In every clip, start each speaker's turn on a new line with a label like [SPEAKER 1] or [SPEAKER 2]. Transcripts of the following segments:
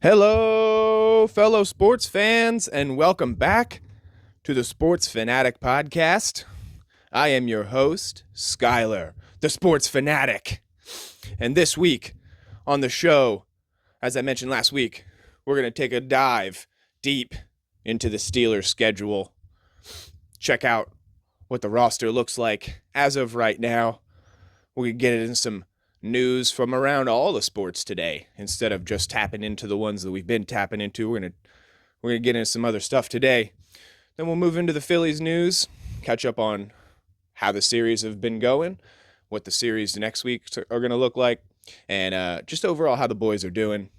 [SPEAKER 1] Hello, fellow sports fans, and welcome back to the Sports Fanatic Podcast. I am your host, Skylar, the Sports Fanatic. And this week on the show, as I mentioned last week, we're going to take a dive deep into the Steelers' schedule. Check out what the roster looks like as of right now. We're going to get into some news from around all the sports today instead of just tapping into the ones that we've been tapping into. We're gonna get into some other stuff today. Then we'll move into the Phillies news, catch up on how the series have been going, what the series next week are going to look like, and just overall how the boys are doing. And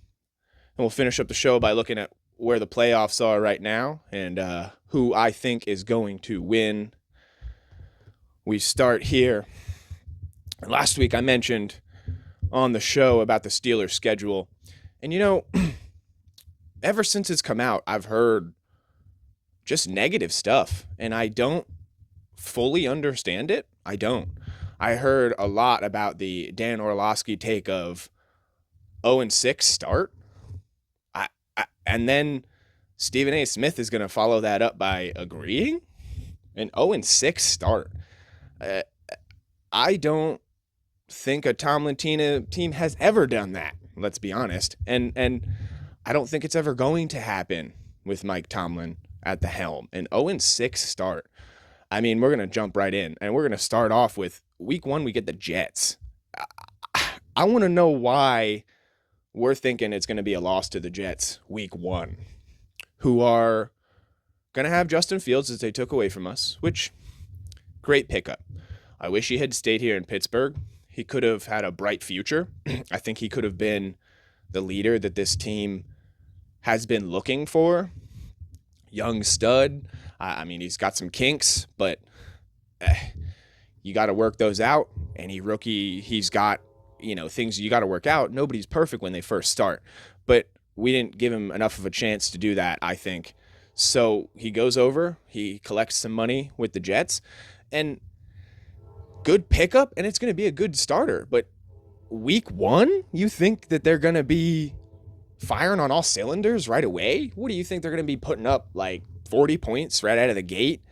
[SPEAKER 1] we'll finish up the show by looking at where the playoffs are right now and who I think is going to win. We start here. Last week I mentioned on the show about the Steelers schedule. And ever since it's come out, I've heard just negative stuff, and I don't fully understand it. I don't. I heard a lot about the Dan Orlovsky take of 0-6 start. And then Stephen A. Smith is going to follow that up by agreeing an 0-6 start. I don't think a Tomlin team has ever done that, let's be honest. And I don't think it's ever going to happen with Mike Tomlin at the helm. An 0-6 start. I mean, we're going to jump right in, and we're going to start off with week 1, we get the Jets. I want to know why we're thinking it's going to be a loss to the Jets week 1, who are going to have Justin Fields as they took away from us, which, great pickup. I wish he had stayed here in Pittsburgh. He could have had a bright future. I think he could have been the leader that this team has been looking for. Young stud. I mean, he's got some kinks, but you got to work those out. Any rookie, he's got, things you got to work out. Nobody's perfect when they first start, but we didn't give him enough of a chance to do that, I think. So he goes over, he collects some money with the Jets, and good pickup, and it's going to be a good starter. But week 1, you think that they're going to be firing on all cylinders right away? What do you think they're going to be putting up, like 40 points right out of the gate?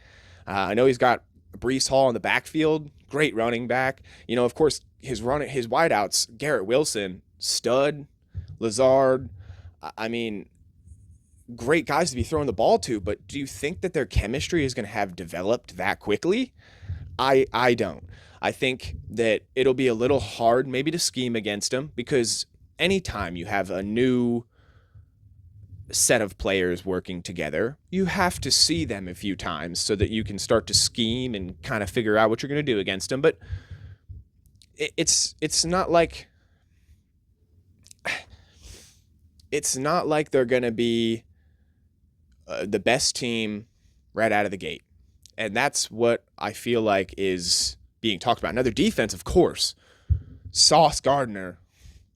[SPEAKER 1] I know he's got Breece Hall in the backfield, great running back. Of course, his wideouts, Garrett Wilson, stud, Lazard. I mean, great guys to be throwing the ball to, but do you think that their chemistry is going to have developed that quickly? I don't. I think that it'll be a little hard maybe to scheme against them, because anytime you have a new set of players working together, you have to see them a few times so that you can start to scheme and kind of figure out what you're going to do against them. But it's not like they're going to be the best team right out of the gate. And that's what I feel like is being talked about. Another defense, of course. Sauce Gardner.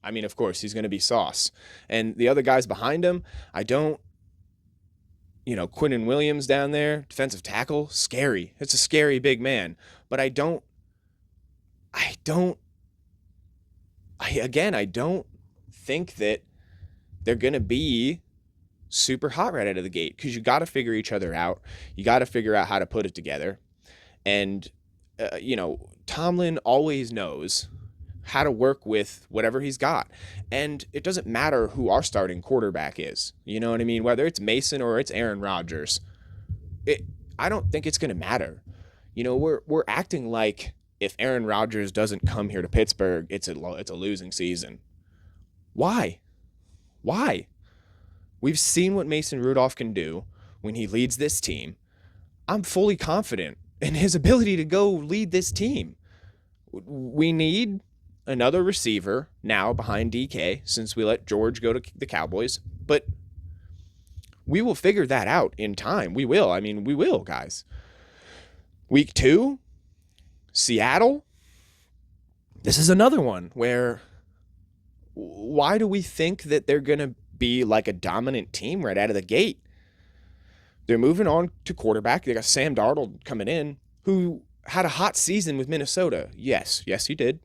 [SPEAKER 1] I mean, of course, he's going to be Sauce. And the other guys behind him, Quinnen Williams down there, defensive tackle, scary. It's a scary big man. But I don't think that they're going to be super hot right out of the gate, because you got to figure each other out. You got to figure out how to put it together. And, Tomlin always knows how to work with whatever he's got. And it doesn't matter who our starting quarterback is. You know what I mean? Whether it's Mason or it's Aaron Rodgers, I don't think it's going to matter. We're acting like if Aaron Rodgers doesn't come here to Pittsburgh, it's a losing season. Why? We've seen what Mason Rudolph can do when he leads this team. I'm fully confident in his ability to go lead this team. We need another receiver now behind DK, since we let George go to the Cowboys. But we will figure that out in time. We will. I mean, we will, guys. Week 2, Seattle. This is another one where, why do we think that they're going to be like a dominant team right out of the gate? They're moving on to quarterback. They got Sam Darnold coming in, who had a hot season with Minnesota. Yes, he did.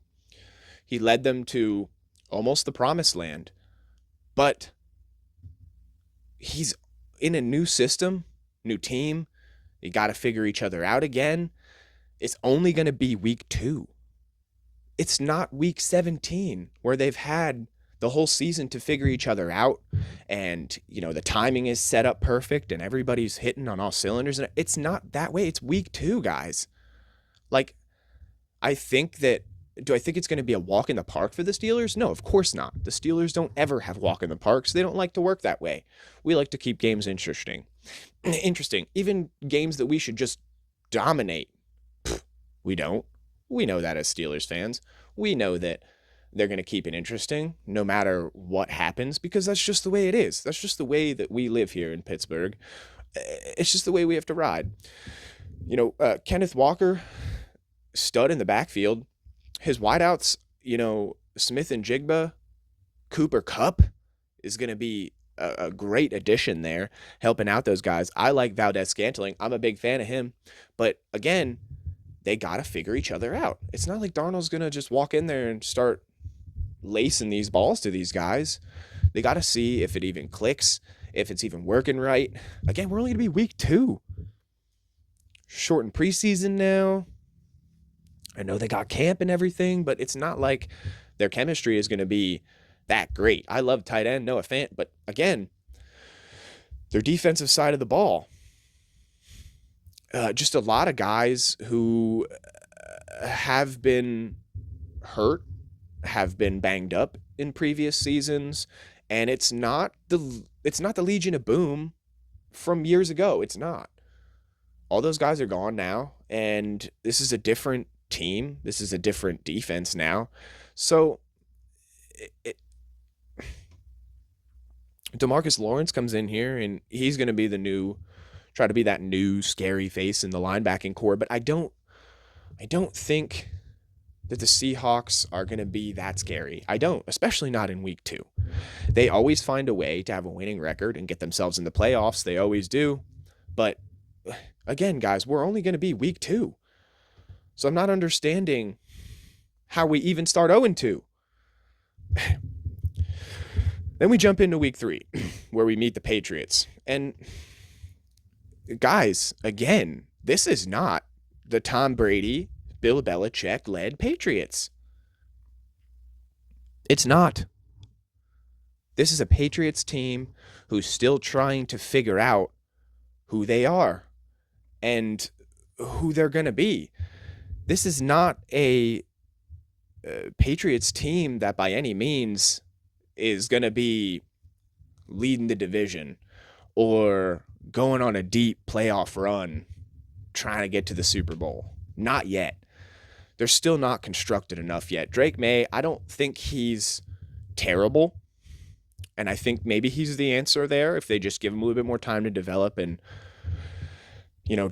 [SPEAKER 1] He led them to almost the promised land. But he's in a new system, new team. You got to figure each other out again. It's only going to be week 2. It's not week 17 where they've had the whole season to figure each other out, and the timing is set up perfect and everybody's hitting on all cylinders. And it's not that way. It's week 2, guys. Like, I think that do I think it's going to be a walk in the park for the Steelers? No, of course not. The Steelers don't ever have walk in the parks. They don't like to work that way. We like to keep games interesting. Even games that we should just dominate. We don't. We know that as Steelers fans. We know that they're going to keep it interesting no matter what happens, because that's just the way it is. That's just the way that we live here in Pittsburgh. It's just the way we have to ride. Kenneth Walker, stud in the backfield. His wideouts, Smith and Jigba, Cooper Kupp is going to be a great addition there, helping out those guys. I like Valdez-Scantling. I'm a big fan of him. But again, they got to figure each other out. It's not like Darnold's going to just walk in there and start lacing these balls to these guys. They got to see if it even clicks, if it's even working right. Again, we're only going to be week 2. Shortened preseason now. I know they got camp and everything, but it's not like their chemistry is going to be that great. I love tight end Noah Fant, but again, their defensive side of the ball, just a lot of guys who have been hurt, have been banged up in previous seasons, and it's not the Legion of Boom from years ago. It's not. All those guys are gone now, and this is a different team. This is a different defense now. So DeMarcus Lawrence comes in here and he's going to be try to be that new scary face in the linebacking core. But I don't think that the Seahawks are going to be that scary. I don't, especially not in week 2. They always find a way to have a winning record and get themselves in the playoffs. They always do. But again, guys, we're only going to be week 2. So I'm not understanding how we even start 0-2. Then we jump into week 3, where we meet the Patriots. And guys, again, this is not the Tom Brady, Bill Belichick-led Patriots. It's not. This is a Patriots team who's still trying to figure out who they are and who they're going to be. This is not a Patriots team that by any means is going to be leading the division or going on a deep playoff run trying to get to the Super Bowl. Not yet. They're still not constructed enough yet. Drake May, I don't think he's terrible. And I think maybe he's the answer there if they just give him a little bit more time to develop. And,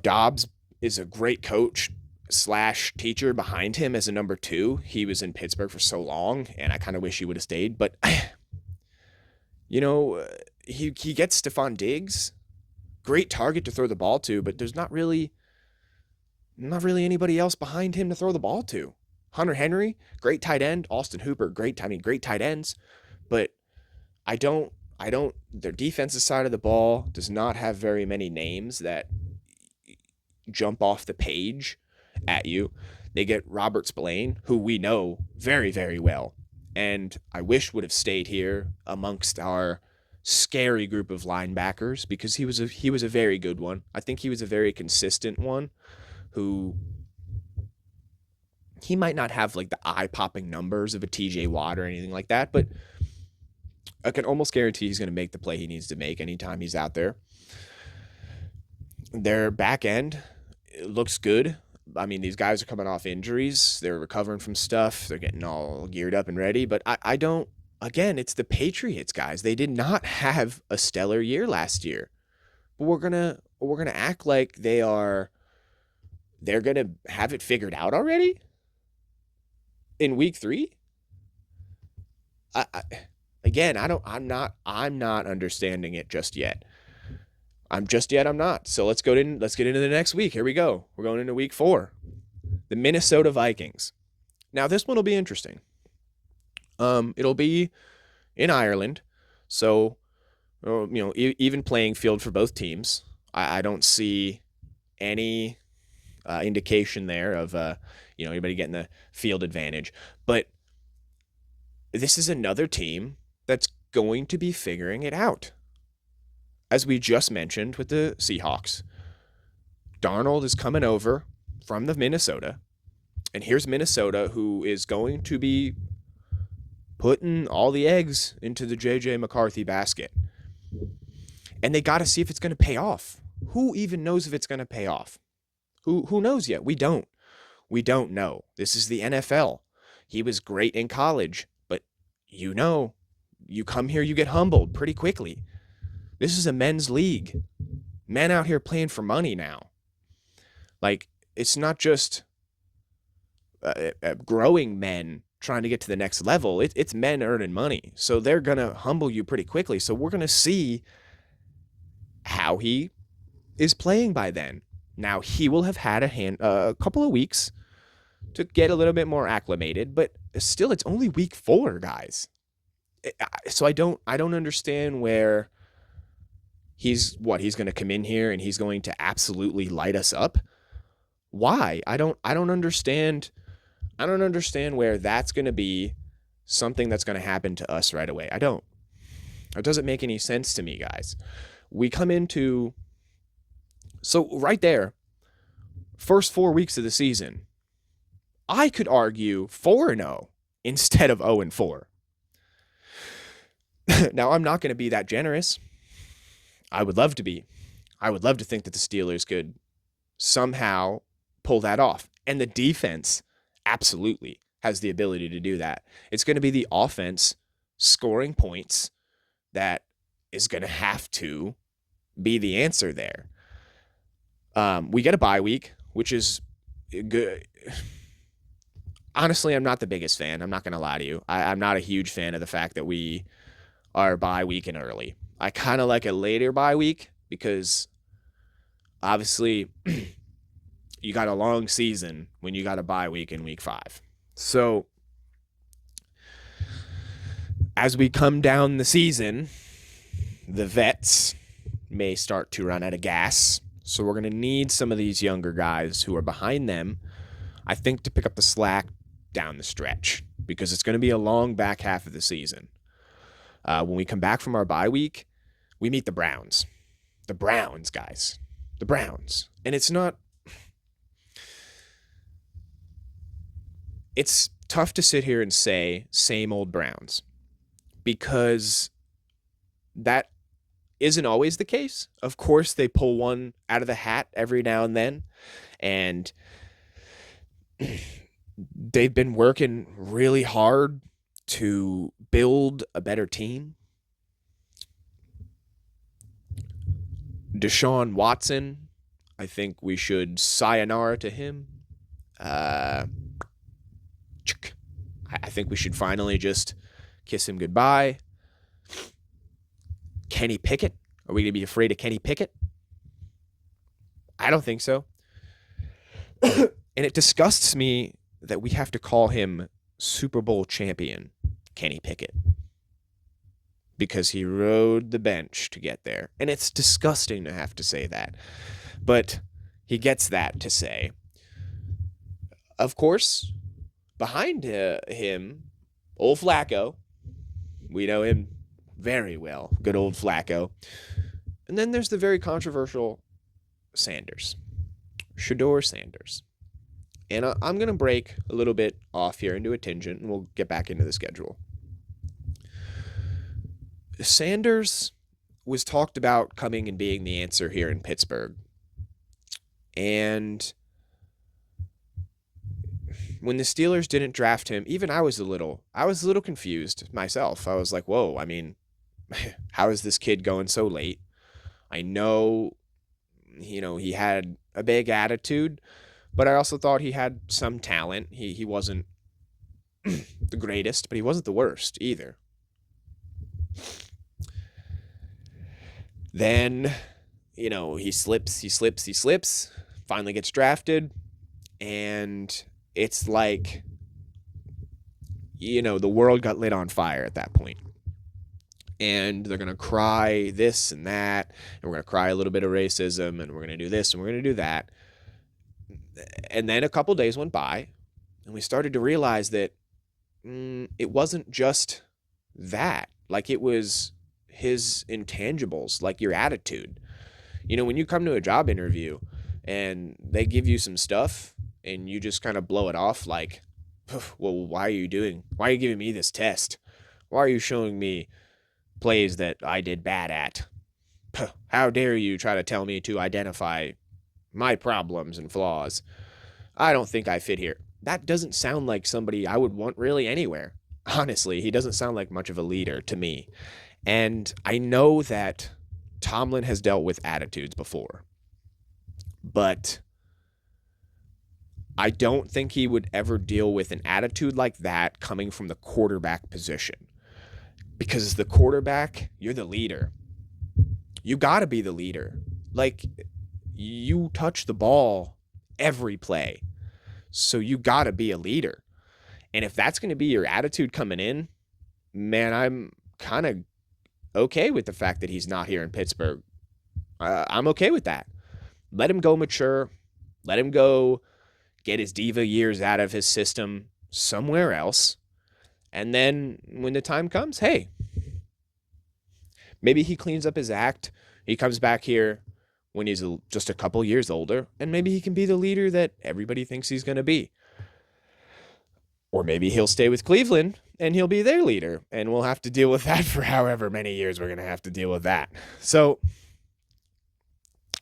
[SPEAKER 1] Dobbs is a great coach / teacher behind him as a number 2. He was in Pittsburgh for so long, and I kind of wish he would have stayed. But, he gets Stephon Diggs. Great target to throw the ball to, but there's not really anybody else behind him to throw the ball to. Hunter Henry, great tight end. Austin Hooper, great tight ends. But their defensive side of the ball does not have very many names that jump off the page at you. They get Robert Spillane, who we know very, very well, and I wish would have stayed here amongst our scary group of linebackers, because he was a very good one. I think he was a very consistent one who he might not have like the eye-popping numbers of a TJ Watt or anything like that, but I can almost guarantee he's going to make the play he needs to make anytime he's out there. Their back end looks good. I mean, these guys are coming off injuries. They're recovering from stuff. They're getting all geared up and ready. But I don't, again, it's the Patriots, guys. They did not have a stellar year last year. But we're gonna act like they're gonna have it figured out already in week 3. I'm not understanding it just yet. I'm not. So let's get into the next week. Here we go. We're going into week 4. The Minnesota Vikings. Now this one will be interesting. It'll be in Ireland. So or, even playing field for both teams. I don't see any indication there of anybody getting the field advantage. But this is another team that's going to be figuring it out. As we just mentioned with the Seahawks, Darnold is coming over from the Minnesota, and here's Minnesota, who is going to be putting all the eggs into the J.J. McCarthy basket. And they got to see if it's going to pay off. Who even knows if it's going to pay off? Who knows yet? We don't. We don't know. This is the NFL. He was great in college, but you come here, you get humbled pretty quickly. This is a men's league. Men out here playing for money now. Like, it's not just growing men trying to get to the next level. It's men earning money. So they're going to humble you pretty quickly. So we're going to see how he is playing by then. Now, he will have had a couple of weeks to get a little bit more acclimated, but still, it's only week 4, guys. So I don't understand where he's going to come in here and he's going to absolutely light us up. Why? I don't understand. I don't understand where that's going to be something that's going to happen to us right away. I don't. It doesn't make any sense to me, guys. We come into, so right there, first 4 weeks of the season, I could argue 4-0 instead of 0-4. Now, I'm not going to be that generous. I would love to be. I would love to think that the Steelers could somehow pull that off. And the defense absolutely has the ability to do that. It's going to be the offense scoring points that is going to have to be the answer there. We get a bye week, which is good. Honestly, I'm not the biggest fan. I'm not going to lie to you. I'm not a huge fan of the fact that we are bye week and early. I kind of like a later bye week because obviously you got a long season when you got a bye week in week 5. So as we come down the season, the vets may start to run out of gas. So we're going to need some of these younger guys who are behind them, I think, to pick up the slack down the stretch because it's going to be a long back half of the season. When we come back from our bye week, we meet the Browns. The Browns, guys. The Browns. And it's tough to sit here and say same old Browns because that isn't always the case. Of course, they pull one out of the hat every now and then, and they've been working really hard to build a better team. Deshaun Watson, I think we should sayonara to him. I think we should finally just kiss him goodbye. Kenny Pickett? Are we going to be afraid of Kenny Pickett? I don't think so. And it disgusts me that we have to call him Super Bowl champion Kenny Pickett because he rode the bench to get there. And it's disgusting to have to say that. But he gets that to say. Of course, behind him, old Flacco. We know him very well. Good old Flacco. And then there's the very controversial Sanders. Shedeur Sanders. And I'm going to break a little bit off here into a tangent, and we'll get back into the schedule. Sanders was talked about coming and being the answer here in Pittsburgh. And when the Steelers didn't draft him, even I was a little confused myself. I was like, whoa, I mean, how is this kid going so late? I know, he had a big attitude, but I also thought he had some talent. He wasn't the greatest, but he wasn't the worst either. Then, he slips, finally gets drafted, and it's like, the world got lit on fire at that point. and they're going to cry this and that, and we're going to cry a little bit of racism, and we're going to do this and we're going to do that. And then a couple days went by, and we started to realize that it wasn't just that. Like, it was his intangibles, like your attitude. You know, when you come to a job interview and they give you some stuff and you just kind of blow it off like, well, why are you giving me this test? Why are you showing me plays that I did bad at? How dare you try to tell me to identify my problems and flaws? I don't think I fit here. That doesn't sound like somebody I would want really anywhere. Honestly, he doesn't sound like much of a leader to me. And I know that Tomlin has dealt with attitudes before, but I don't think he would ever deal with an attitude like that coming from the quarterback position. Because as the quarterback, you're the leader. You got to be the leader. Like, you touch the ball every play. So you got to be a leader. And if that's going to be your attitude coming in, man, I'm kind of okay with the fact that he's not here in Pittsburgh. I'm okay with that. Let him go mature. Let him go get his diva years out of his system somewhere else. And then when the time comes, hey, maybe he cleans up his act. He comes back here when he's just a couple years older, and maybe he can be the leader that everybody thinks he's going to be. Or maybe he'll stay with Cleveland and he'll be their leader, and we'll have to deal with that for however many years we're going to have to deal with that. So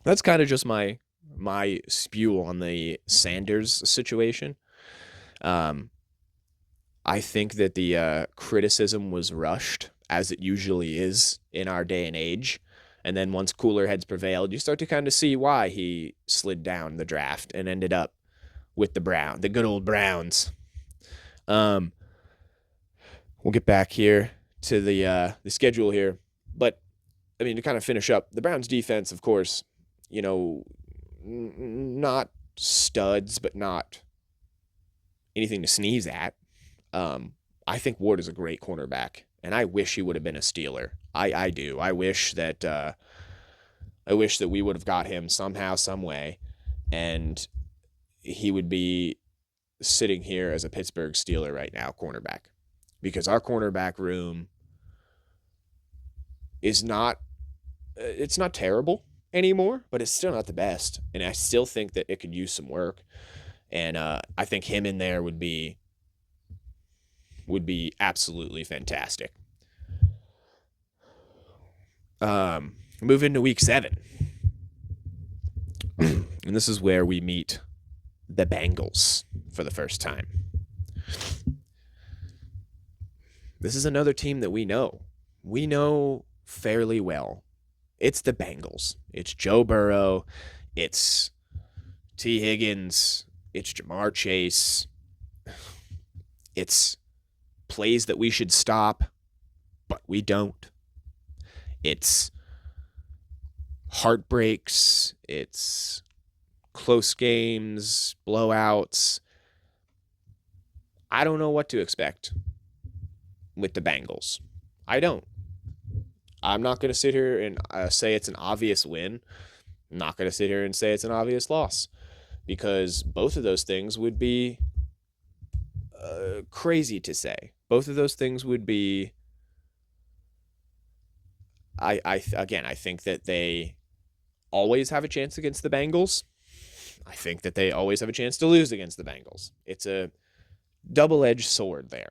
[SPEAKER 1] that's kind of just my spew on the Sanders situation. I think that the criticism was rushed, as it usually is in our day and age. And then once cooler heads prevailed, you start to kind of see why he slid down the draft and ended up with the good old Browns. We'll get back here to the schedule here. But, I mean, to kind of finish up, the Browns defense, of course, you know, not studs, but not anything to sneeze at. I think Ward is a great cornerback, and I wish he would have been a Steeler. I do. I wish that we would have got him somehow, some way, and he would be sitting here as a Pittsburgh Steeler right now, cornerback, because our cornerback room is not terrible anymore, but it's still not the best, and I still think that it could use some work, and I think him in there would be absolutely fantastic. Move into week 7. And this is where we meet the Bengals for the first time. This is another team that we know. We know fairly well. It's the Bengals. It's Joe Burrow. It's T. Higgins. It's Jamar Chase. It's plays that we should stop, but we don't. It's heartbreaks. It's close games, blowouts. I don't know what to expect with the Bengals. I don't. I'm not going to sit here and say it's an obvious win. I'm not going to sit here and say it's an obvious loss, because both of those things would be crazy to say. Both of those things would be. I think that they always have a chance against the Bengals. I think that they always have a chance to lose against the Bengals. It's a double-edged sword there.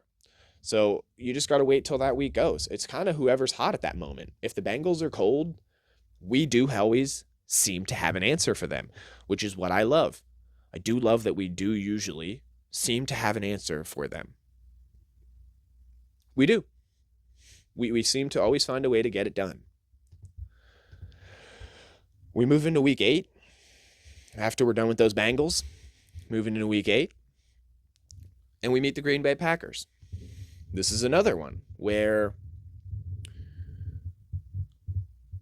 [SPEAKER 1] So you just got to wait till that week goes. It's kind of whoever's hot at that moment. If the Bengals are cold, we do always seem to have an answer for them, which is what I love. I do love that we do usually seem to have an answer for them. We do. We seem to always find a way to get it done. We move into week 8. After we're done with those Bengals, moving into week 8, and we meet the Green Bay Packers. This is another one where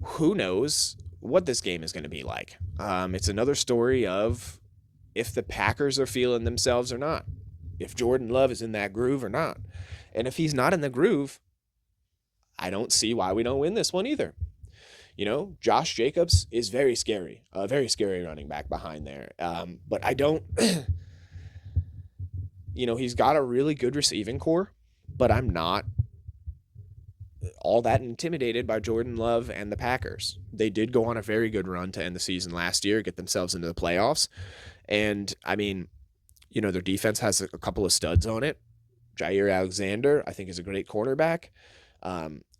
[SPEAKER 1] who knows what this game is going to be like. It's another story of if the Packers are feeling themselves or not, if Jordan Love is in that groove or not. And if he's not in the groove, I don't see why we don't win this one either. You know, Josh Jacobs is very scary, a very scary running back behind there. But I don't, you know, he's got a really good receiving core, but I'm not all that intimidated by Jordan Love and the Packers. They did go on a very good run to end the season last year, get themselves into the playoffs. And I mean, you know, their defense has a couple of studs on it. Jair Alexander, I think, is a great cornerback.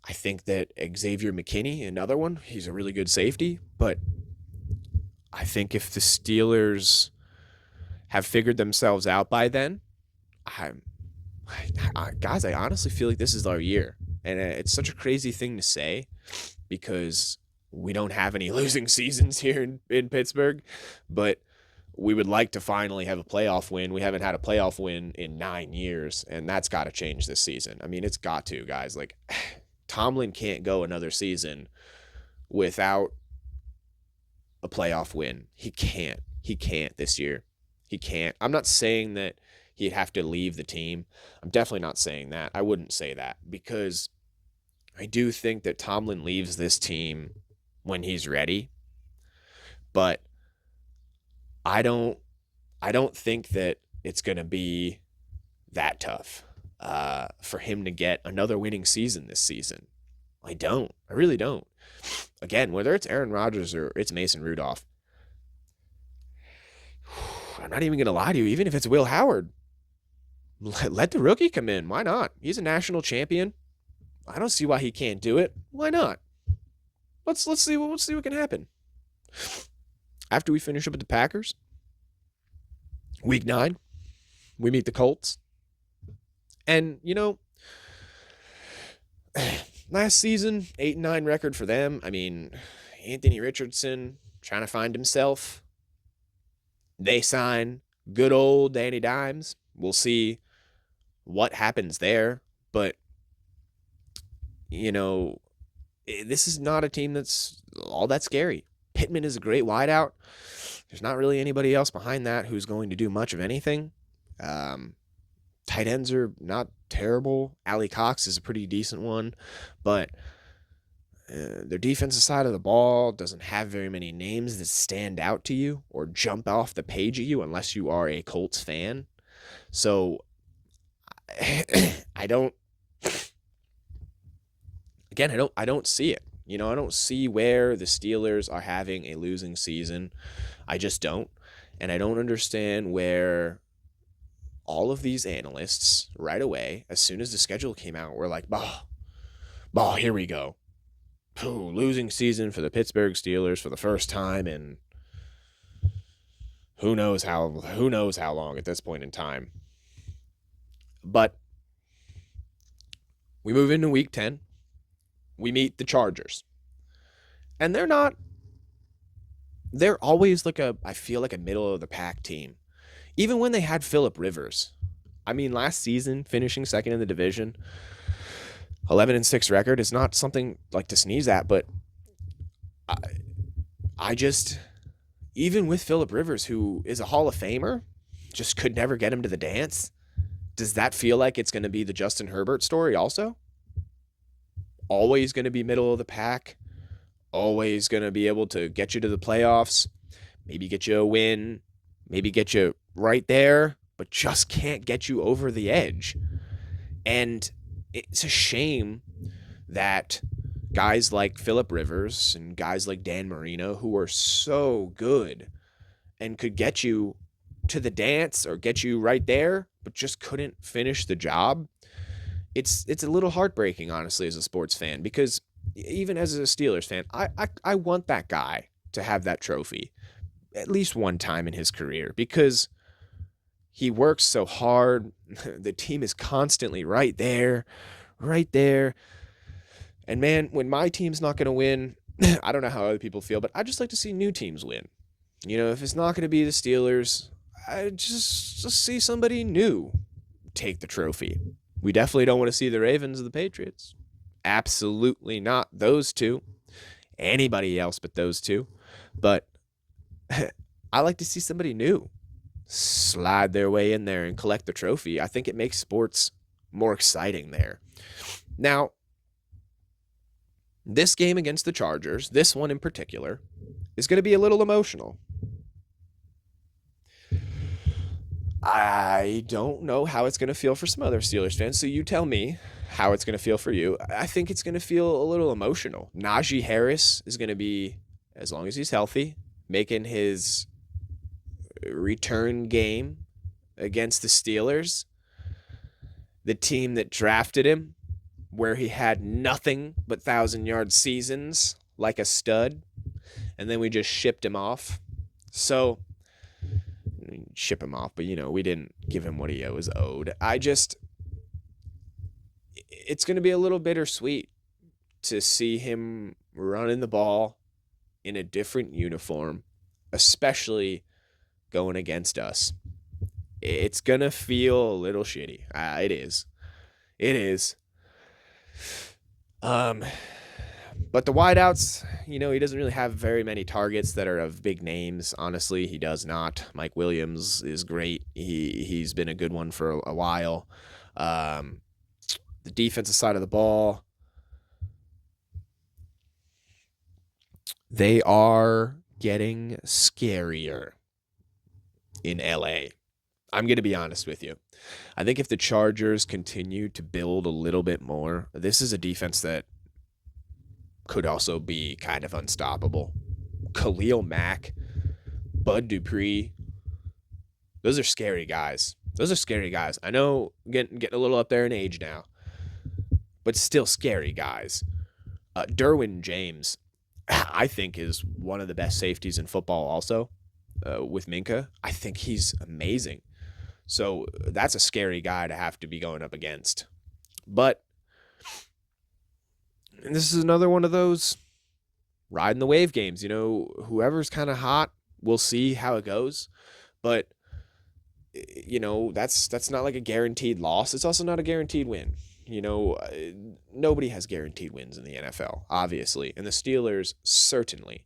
[SPEAKER 1] I think that Xavier McKinney, another one, he's a really good safety. But I think if the Steelers have figured themselves out by then, guys, I honestly feel like this is our year. And it's such a crazy thing to say because we don't have any losing seasons here in Pittsburgh. But we would like to finally have a playoff win. We haven't had a playoff win in 9 years, and that's got to change this season. I mean, it's got to, guys. Like, Tomlin can't go another season without a playoff win. He can't. He can't this year. He can't. I'm not saying that he'd have to leave the team. I'm definitely not saying that. I wouldn't say that because I do think that Tomlin leaves this team when he's ready. But I don't think that it's going to be that tough for him to get another winning season this season. I don't. I really don't. Again, whether it's Aaron Rodgers or it's Mason Rudolph, I'm not even going to lie to you. Even if it's Will Howard, let the rookie come in. Why not? He's a national champion. I don't see why he can't do it. Why not? Let's see what can happen. After we finish up with the Packers, week 9, we meet the Colts. And, you know, last season, 8-9 record for them. I mean, Anthony Richardson trying to find himself. They sign good old Danny Dimes. We'll see what happens there. But, you know, this is not a team that's all that scary. Pittman is a great wideout. There's not really anybody else behind that who's going to do much of anything. Tight ends are not terrible. Allie Cox is a pretty decent one, but their defensive side of the ball doesn't have very many names that stand out to you or jump off the page at you unless you are a Colts fan. So I don't see it. You know, I don't see where the Steelers are having a losing season. I just don't. And I don't understand where all of these analysts right away, as soon as the schedule came out, were like, bah, here we go. Ooh, losing season for the Pittsburgh Steelers for the first time in who knows how long at this point in time. But we move into week 10. We meet the Chargers. And they're always I feel like a middle of the pack team. Even when they had Phillip Rivers. I mean, last season, finishing second in the division, 11-6 record is not something like to sneeze at, but I just, even with Phillip Rivers, who is a Hall of Famer, just could never get him to the dance. Does that feel like it's going to be the Justin Herbert story also? Always going to be middle of the pack, always going to be able to get you to the playoffs, maybe get you a win, maybe get you right there, but just can't get you over the edge. And it's a shame that guys like Phillip Rivers and guys like Dan Marino, who are so good and could get you to the dance or get you right there, but just couldn't finish the job. It's a little heartbreaking, honestly, as a sports fan, because even as a Steelers fan, I want that guy to have that trophy at least one time in his career because he works so hard. The team is constantly right there. And man, when my team's not going to win, I don't know how other people feel, but I just like to see new teams win. You know, if it's not going to be the Steelers, I just see somebody new take the trophy. We definitely don't want to see the Ravens or the Patriots. Absolutely not those two. Anybody else but those two. But I like to see somebody new slide their way in there and collect the trophy. I think it makes sports more exciting there. Now, This game against the Chargers, this one in particular, is going to be a little emotional. I don't know how it's going to feel for some other Steelers fans, so you tell me how it's going to feel for you. I think it's going to feel a little emotional. Najee Harris is going to be, as long as he's healthy, making his return game against the Steelers, the team that drafted him, where he had nothing but 1,000-yard seasons like a stud, and then we just shipped him off. So, ship him off, but, we didn't give him what he was owed. It's going to be a little bittersweet to see him running the ball in a different uniform, especially going against us. It's going to feel a little shitty. It is. It is. But the wideouts, he doesn't really have very many targets that are of big names. Honestly, he does not. Mike Williams is great. He's been a good one for a while. The defensive side of the ball, they are getting scarier in LA. I'm going to be honest with you. I think if the Chargers continue to build a little bit more, this is a defense that could also be kind of unstoppable. Khalil Mack, Bud Dupree, those are scary guys. I know getting a little up there in age now, but still scary guys. Derwin James, I think, is one of the best safeties in football also, with Minkah. I think he's amazing. So that's a scary guy to have to be going up against. But this is another one of those riding the wave games. Whoever's kind of hot, we'll see how it goes. But, that's not like a guaranteed loss. It's also not a guaranteed win. Nobody has guaranteed wins in the NFL, obviously. And the Steelers certainly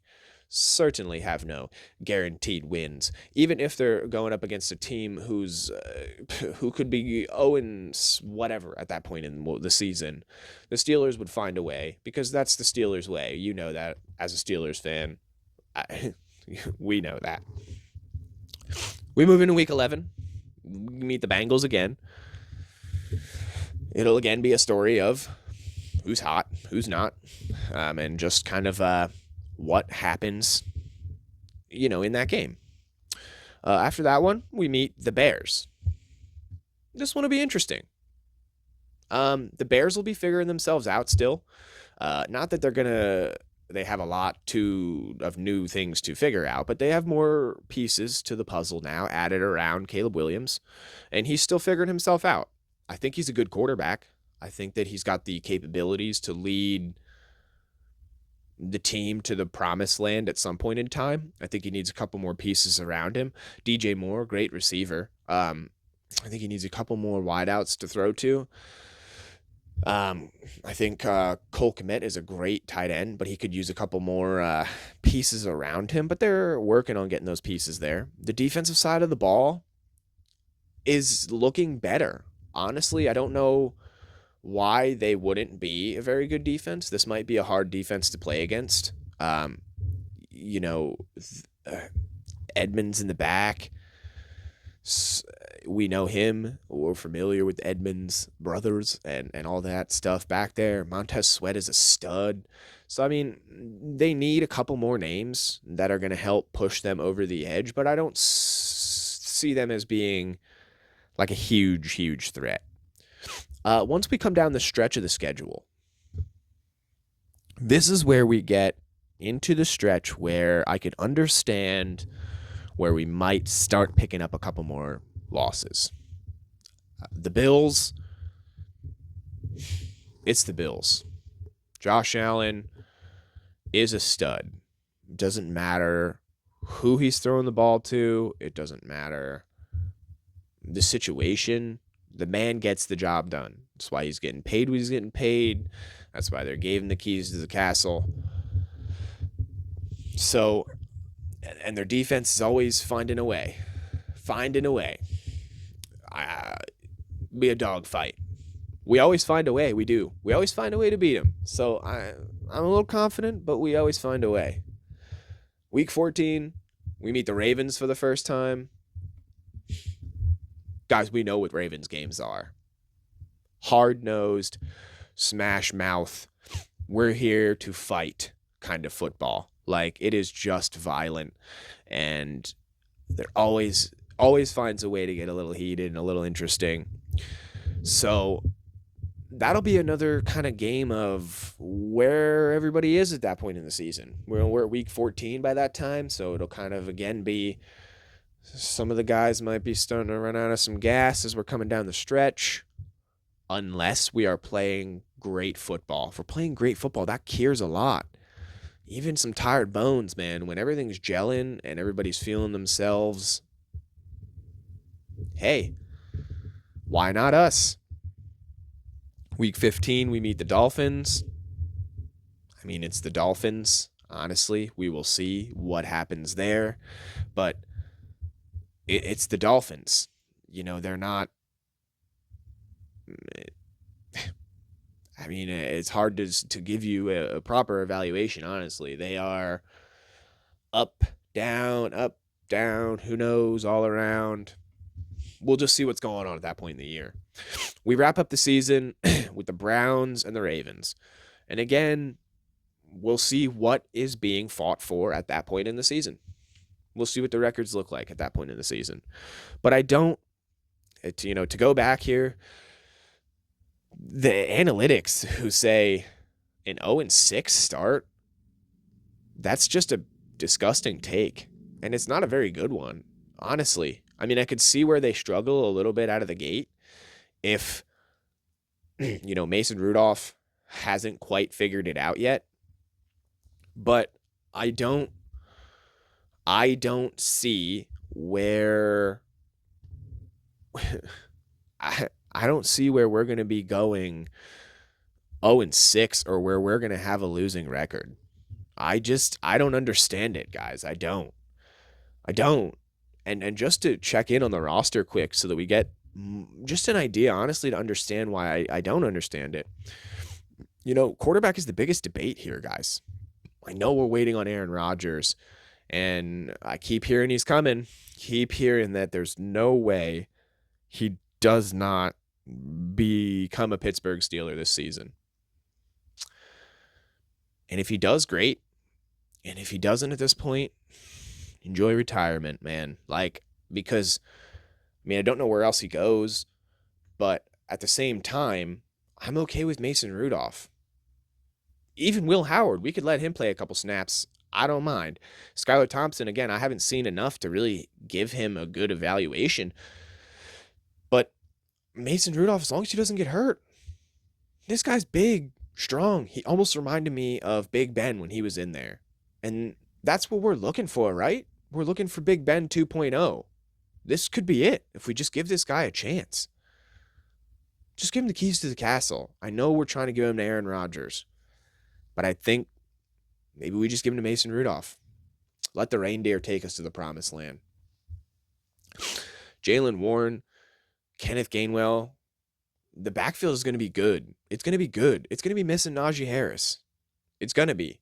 [SPEAKER 1] have no guaranteed wins, even if they're going up against a team who could be 0 whatever at that point in the season. The Steelers would find a way, because that's the Steelers way. You know that as a Steelers fan. We know that. We move into week 11. We meet the Bengals again. It'll again be a story of who's hot, who's not, and just kind of what happens, in that game. After that one, we meet the Bears. This one will be interesting. The Bears will be figuring themselves out still. Not that they have a lot of new things to figure out, but they have more pieces to the puzzle now added around Caleb Williams, and he's still figuring himself out. I think he's a good quarterback. I think that he's got the capabilities to lead the team to the promised land at some point in time. I think he needs a couple more pieces around him. DJ Moore, great receiver. I think he needs a couple more wideouts to throw to. I think Cole Kmet is a great tight end, but he could use a couple more pieces around him. But they're working on getting those pieces there. The defensive side of the ball is looking better. Honestly, I don't know why they wouldn't be a very good defense. This might be a hard defense to play against. Edmonds in the back. We know him. We're familiar with Edmonds' brothers and all that stuff back there. Montez Sweat is a stud. So, they need a couple more names that are going to help push them over the edge, but I don't see them as being like a huge, huge threat. Once we come down the stretch of the schedule, this is where we get into the stretch where I could understand where we might start picking up a couple more losses. The Bills, it's the Bills. Josh Allen is a stud. Doesn't matter who he's throwing the ball to. It doesn't matter the situation. The man gets the job done. That's why he's getting paid what he's getting paid. That's why they gave him the keys to the castle. So, and their defense is always finding a way. Be a dogfight. We always find a way. We do. We always find a way to beat them. So I'm a little confident, but we always find a way. Week 14, we meet the Ravens for the first time. Guys, we know what Ravens games are. Hard-nosed, smash mouth, we're here to fight kind of football. Like, it is just violent, and there always finds a way to get a little heated and a little interesting. So that'll be another kind of game of where everybody is at that point in the season. We're at week 14 by that time, so it'll kind of again be some of the guys might be starting to run out of some gas as we're coming down the stretch, unless we are playing great football. If we're playing great football, that cures a lot. Even some tired bones, man. When everything's gelling and everybody's feeling themselves, hey, why not us? Week 15, we meet the Dolphins. I mean, it's the Dolphins. Honestly, we will see what happens there. But it's the Dolphins. You know, they're not... I mean, it's hard to give you a proper evaluation, honestly. They are up, down, who knows, all around. We'll just see what's going on at that point in the year. We wrap up the season with the Browns and the Ravens. And again, we'll see what is being fought for at that point in the season. We'll see what the records look like at that point in the season. But I don't, to go back here, the analytics who say an 0-6 start, that's just a disgusting take. And it's not a very good one, honestly. I mean, I could see where they struggle a little bit out of the gate if, Mason Rudolph hasn't quite figured it out yet. But I don't see where I don't see where we're going to be going 0-6 or where we're going to have a losing record. I don't understand it, guys. I don't. And just to check in on the roster quick so that we get just an idea, honestly, to understand why I don't understand it. Quarterback is the biggest debate here, guys. I know we're waiting on Aaron Rodgers, and I keep hearing he's coming. Keep hearing that there's no way he does not become a Pittsburgh Steeler this season. And if he does, great. And if he doesn't at this point, enjoy retirement, man. Because, I don't know where else he goes, but at the same time, I'm okay with Mason Rudolph. Even Will Howard, we could let him play a couple snaps. I don't mind. Skylar Thompson, again, I haven't seen enough to really give him a good evaluation. But Mason Rudolph, as long as he doesn't get hurt, this guy's big, strong. He almost reminded me of Big Ben when he was in there. And that's what we're looking for, right? We're looking for Big Ben 2.0. This could be it if we just give this guy a chance. Just give him the keys to the castle. I know we're trying to give him to Aaron Rodgers, but I think maybe we just give him to Mason Rudolph. Let the reindeer take us to the promised land. Jaylen Warren, Kenneth Gainwell, the backfield is going to be good. It's going to be good. It's going to be missing Najee Harris. It's going to be.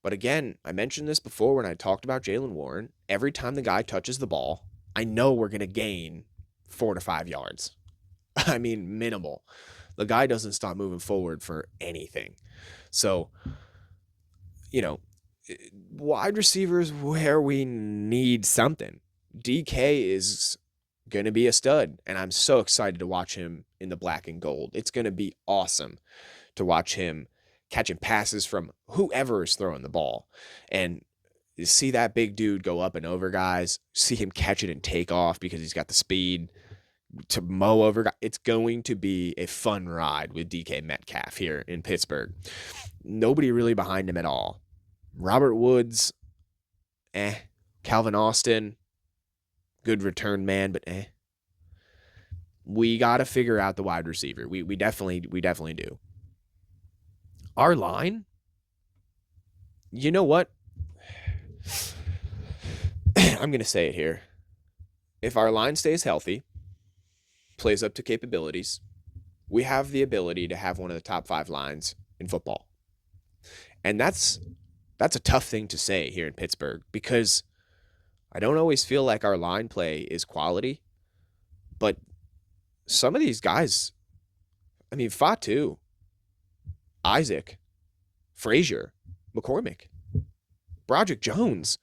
[SPEAKER 1] But again, I mentioned this before when I talked about Jaylen Warren. Every time the guy touches the ball, I know we're going to gain 4 to 5 yards. I mean, minimal. The guy doesn't stop moving forward for anything. So, wide receivers where we need something. DK is going to be a stud, and I'm so excited to watch him in the black and gold. It's going to be awesome to watch him catching passes from whoever is throwing the ball. And see that big dude go up and over guys, see him catch it and take off because he's got the speed to mow over guys. It's going to be a fun ride with DK Metcalf here in Pittsburgh. Nobody really behind him at all. Robert Woods, Calvin Austin, good return man, but we got to figure out the wide receiver. We definitely do. Our line, you know what? I'm going to say it here. If our line stays healthy, plays up to capabilities, we have the ability to have one of the top 5 lines in football. And that's a tough thing to say here in Pittsburgh because I don't always feel like our line play is quality, but some of these guys, I mean, Fatu, Isaac, Frazier, McCormick, Broderick Jones,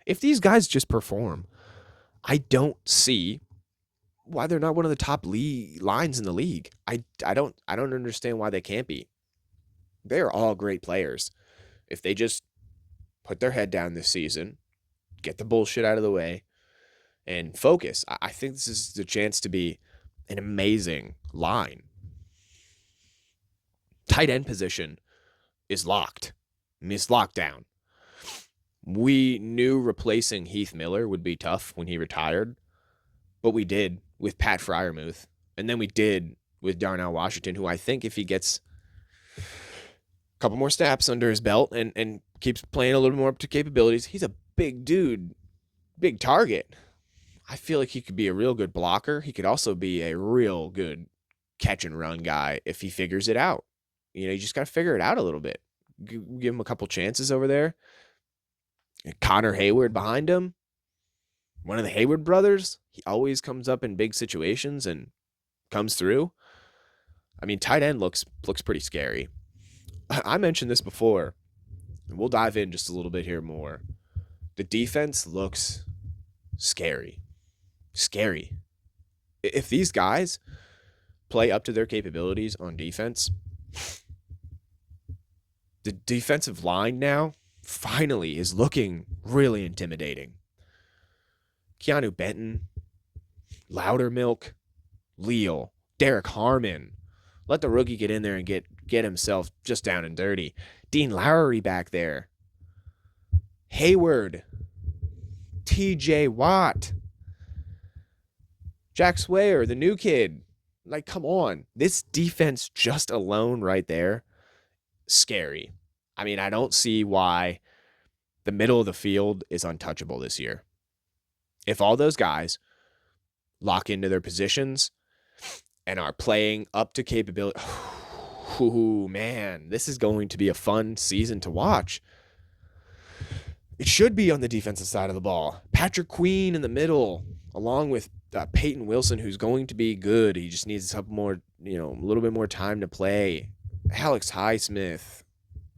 [SPEAKER 1] if these guys just perform, I don't see why they're not one of the top lines in the league. I don't understand why they can't be. They're all great players. If they just put their head down this season, get the bullshit out of the way, and focus, I think this is the chance to be an amazing line. Tight end position is locked. It's locked down. We knew replacing Heath Miller would be tough when he retired, but we did with Pat Freiermuth, and then we did with Darnell Washington, who I think if he gets a couple more snaps under his belt and keeps playing a little more up to capabilities, he's a big dude, big target. I feel like he could be a real good blocker. He could also be a real good catch and run guy if he figures it out. You just got to figure it out a little bit. Give him a couple chances over there. Connor Hayward behind him. One of the Hayward brothers. He always comes up in big situations and comes through. I mean, tight end looks pretty scary. I mentioned this before, and we'll dive in just a little bit here more. The defense looks scary. Scary. If these guys play up to their capabilities on defense, the defensive line now finally is looking really intimidating. Keanu Benton, Loudermilk, Leal, Derek Harmon. Let the rookie get in there and get himself just down and dirty. Dean Lowry back there. Hayward. TJ Watt. Jack Swayer, the new kid. Like, come on. This defense just alone right there, scary. I mean, I don't see why the middle of the field is untouchable this year. If all those guys lock into their positions and are playing up to capability, ooh, man, this is going to be a fun season to watch. It should be on the defensive side of the ball. Patrick Queen in the middle, along with Peyton Wilson, who's going to be good. He just needs a little bit more time to play. Alex Highsmith,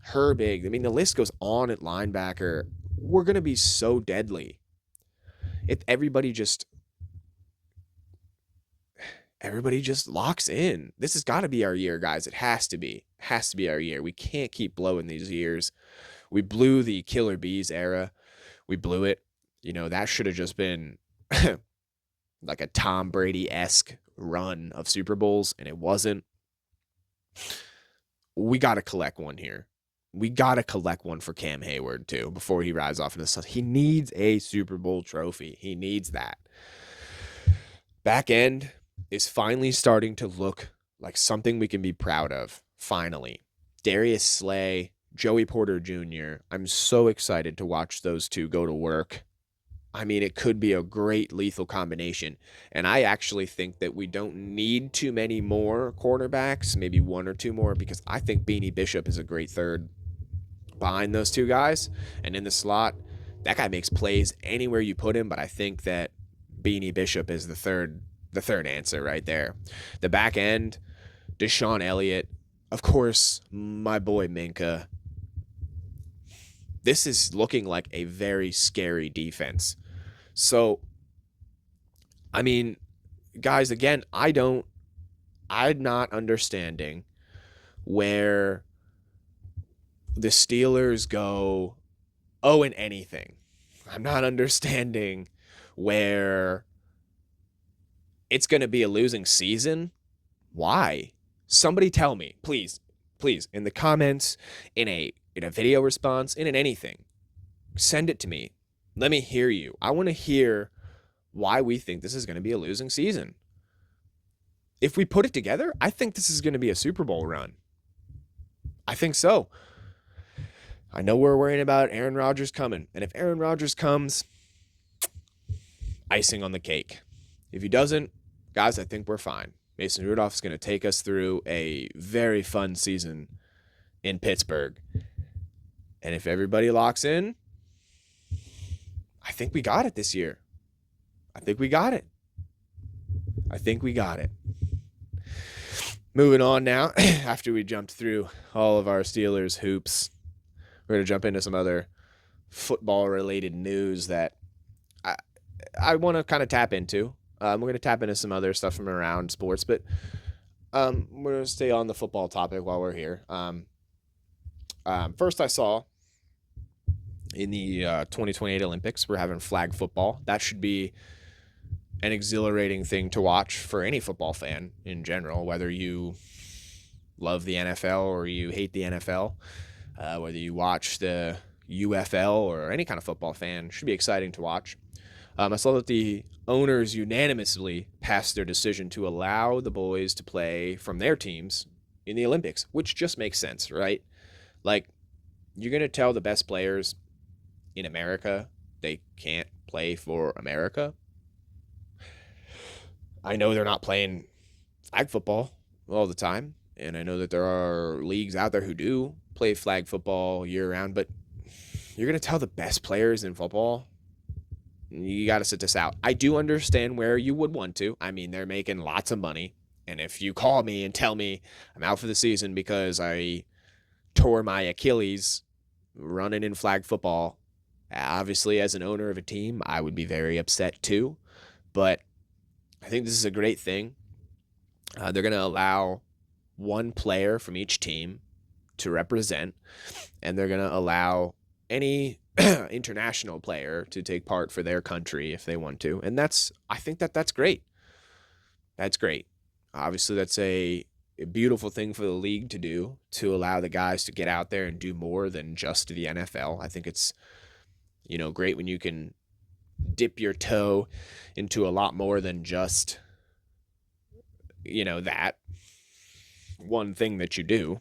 [SPEAKER 1] Herbig. I mean, the list goes on at linebacker. We're going to be so deadly. If everybody just locks in. This has got to be our year, guys. It has to be. It has to be our year. We can't keep blowing these years. We blew the Killer Bees era. We blew it. That should have just been like a Tom Brady-esque run of Super Bowls, and it wasn't. We got to collect one here. We got to collect one for Cam Hayward, too, before he rides off into the sun. He needs a Super Bowl trophy. He needs that. Back end is finally starting to look like something we can be proud of, finally. Darius Slay, Joey Porter Jr., I'm so excited to watch those two go to work. I mean, it could be a great lethal combination. And I actually think that we don't need too many more cornerbacks, maybe one or two more, because I think Beanie Bishop is a great third behind those two guys. And in the slot, that guy makes plays anywhere you put him, but I think that Beanie Bishop is the third answer right there. The back end, Deshaun Elliott, of course, my boy Minka. This is looking like a very scary defense. So, I mean, guys, again, I'm not understanding where the Steelers go 0-anything. I'm not understanding where it's going to be a losing season. Why? Somebody tell me, please, in the comments, in a video response, in anything. Send it to me. Let me hear you. I want to hear why we think this is going to be a losing season. If we put it together, I think this is going to be a Super Bowl run. I think so. I know we're worrying about Aaron Rodgers coming. And if Aaron Rodgers comes, icing on the cake. If he doesn't, guys, I think we're fine. Mason Rudolph is going to take us through a very fun season in Pittsburgh. And if everybody locks in, I think we got it this year. I think we got it. Moving on now, after we jumped through all of our Steelers hoops, we're going to jump into some other football-related news that I want to kind of tap into. We're going to tap into some other stuff from around sports, but we're going to stay on the football topic while we're here. First, I saw in the 2028 Olympics, we're having flag football. That should be an exhilarating thing to watch for any football fan in general, whether you love the NFL or you hate the NFL, whether you watch the UFL or any kind of football fan. Should be exciting to watch. I saw that the owners unanimously passed their decision to allow the boys to play from their teams in the Olympics, which just makes sense, right? Like, you're going to tell the best players in America they can't play for America? I know they're not playing flag football all the time, and I know that there are leagues out there who do play flag football year-round, but you're going to tell the best players in football, you got to sit this out. I do understand where you would want to. I mean, they're making lots of money, and if you call me and tell me I'm out for the season because I tore my Achilles running in flag football, obviously as an owner of a team, I would be very upset too, but I think this is a great thing. They're going to allow one player from each team to represent, and they're going to allow any international player to take part for their country if they want to. And I think that's great. That's great. Obviously, that's a beautiful thing for the league to do, to allow the guys to get out there and do more than just the NFL. I think it's, great when you can dip your toe into a lot more than just, that one thing that you do.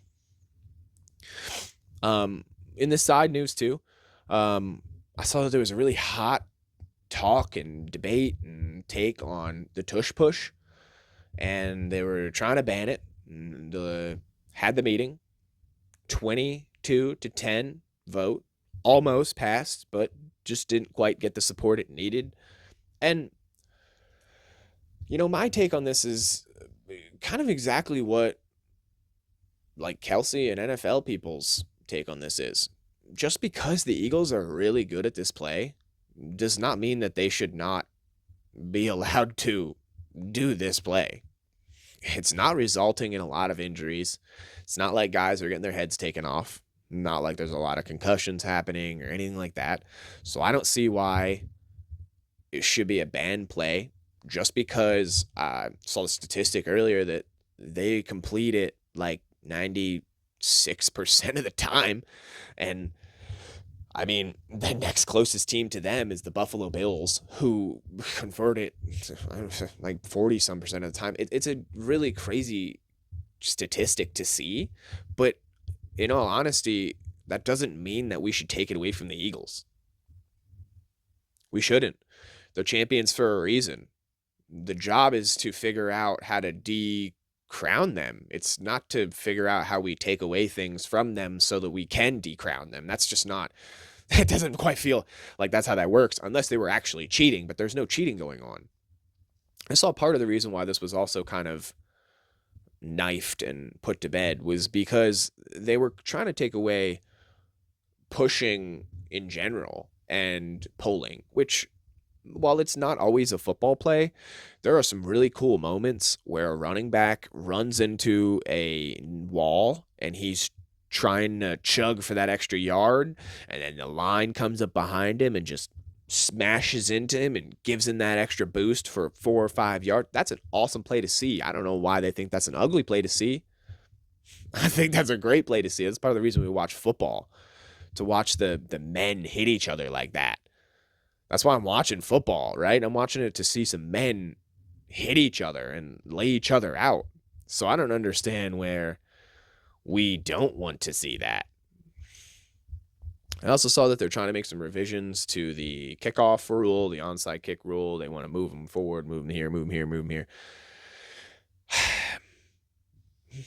[SPEAKER 1] In the side news too, I saw that there was a really hot talk and debate and take on the tush push, and they were trying to ban it. And, had the meeting, 22-10 vote, almost passed, but just didn't quite get the support it needed. And, my take on this is kind of exactly what, like, Kelsey and NFL people's take on this is. Just because the Eagles are really good at this play does not mean that they should not be allowed to do this play. It's not resulting in a lot of injuries. It's not like guys are getting their heads taken off. Not like there's a lot of concussions happening or anything like that. So I don't see why it should be a banned play, just because I saw the statistic earlier that they complete it like 96% of the time. And I mean, the next closest team to them is the Buffalo Bills, who convert it like 40-some% of the time. It's a really crazy statistic to see, but in all honesty, that doesn't mean that we should take it away from the Eagles. We shouldn't. They're champions for a reason. The job is to figure out how to decrown them. It's not to figure out how we take away things from them so that we can decrown them. That's just not, it doesn't quite feel like that's how that works, unless they were actually cheating, but there's no cheating going on. I saw part of the reason why this was also kind of knifed and put to bed was because they were trying to take away pushing in general and polling, which, while it's not always a football play, there are some really cool moments where a running back runs into a wall and he's trying to chug for that extra yard, and then the line comes up behind him and just smashes into him and gives him that extra boost for 4 or 5 yards. That's an awesome play to see. I don't know why they think that's an ugly play to see. I think that's a great play to see. That's part of the reason we watch football, to watch the men hit each other like that. That's why I'm watching football, right? I'm watching it to see some men hit each other and lay each other out. So I don't understand where we don't want to see that. I also saw that they're trying to make some revisions to the kickoff rule, the onside kick rule. They want to move them forward, move them here, move them here, move them here.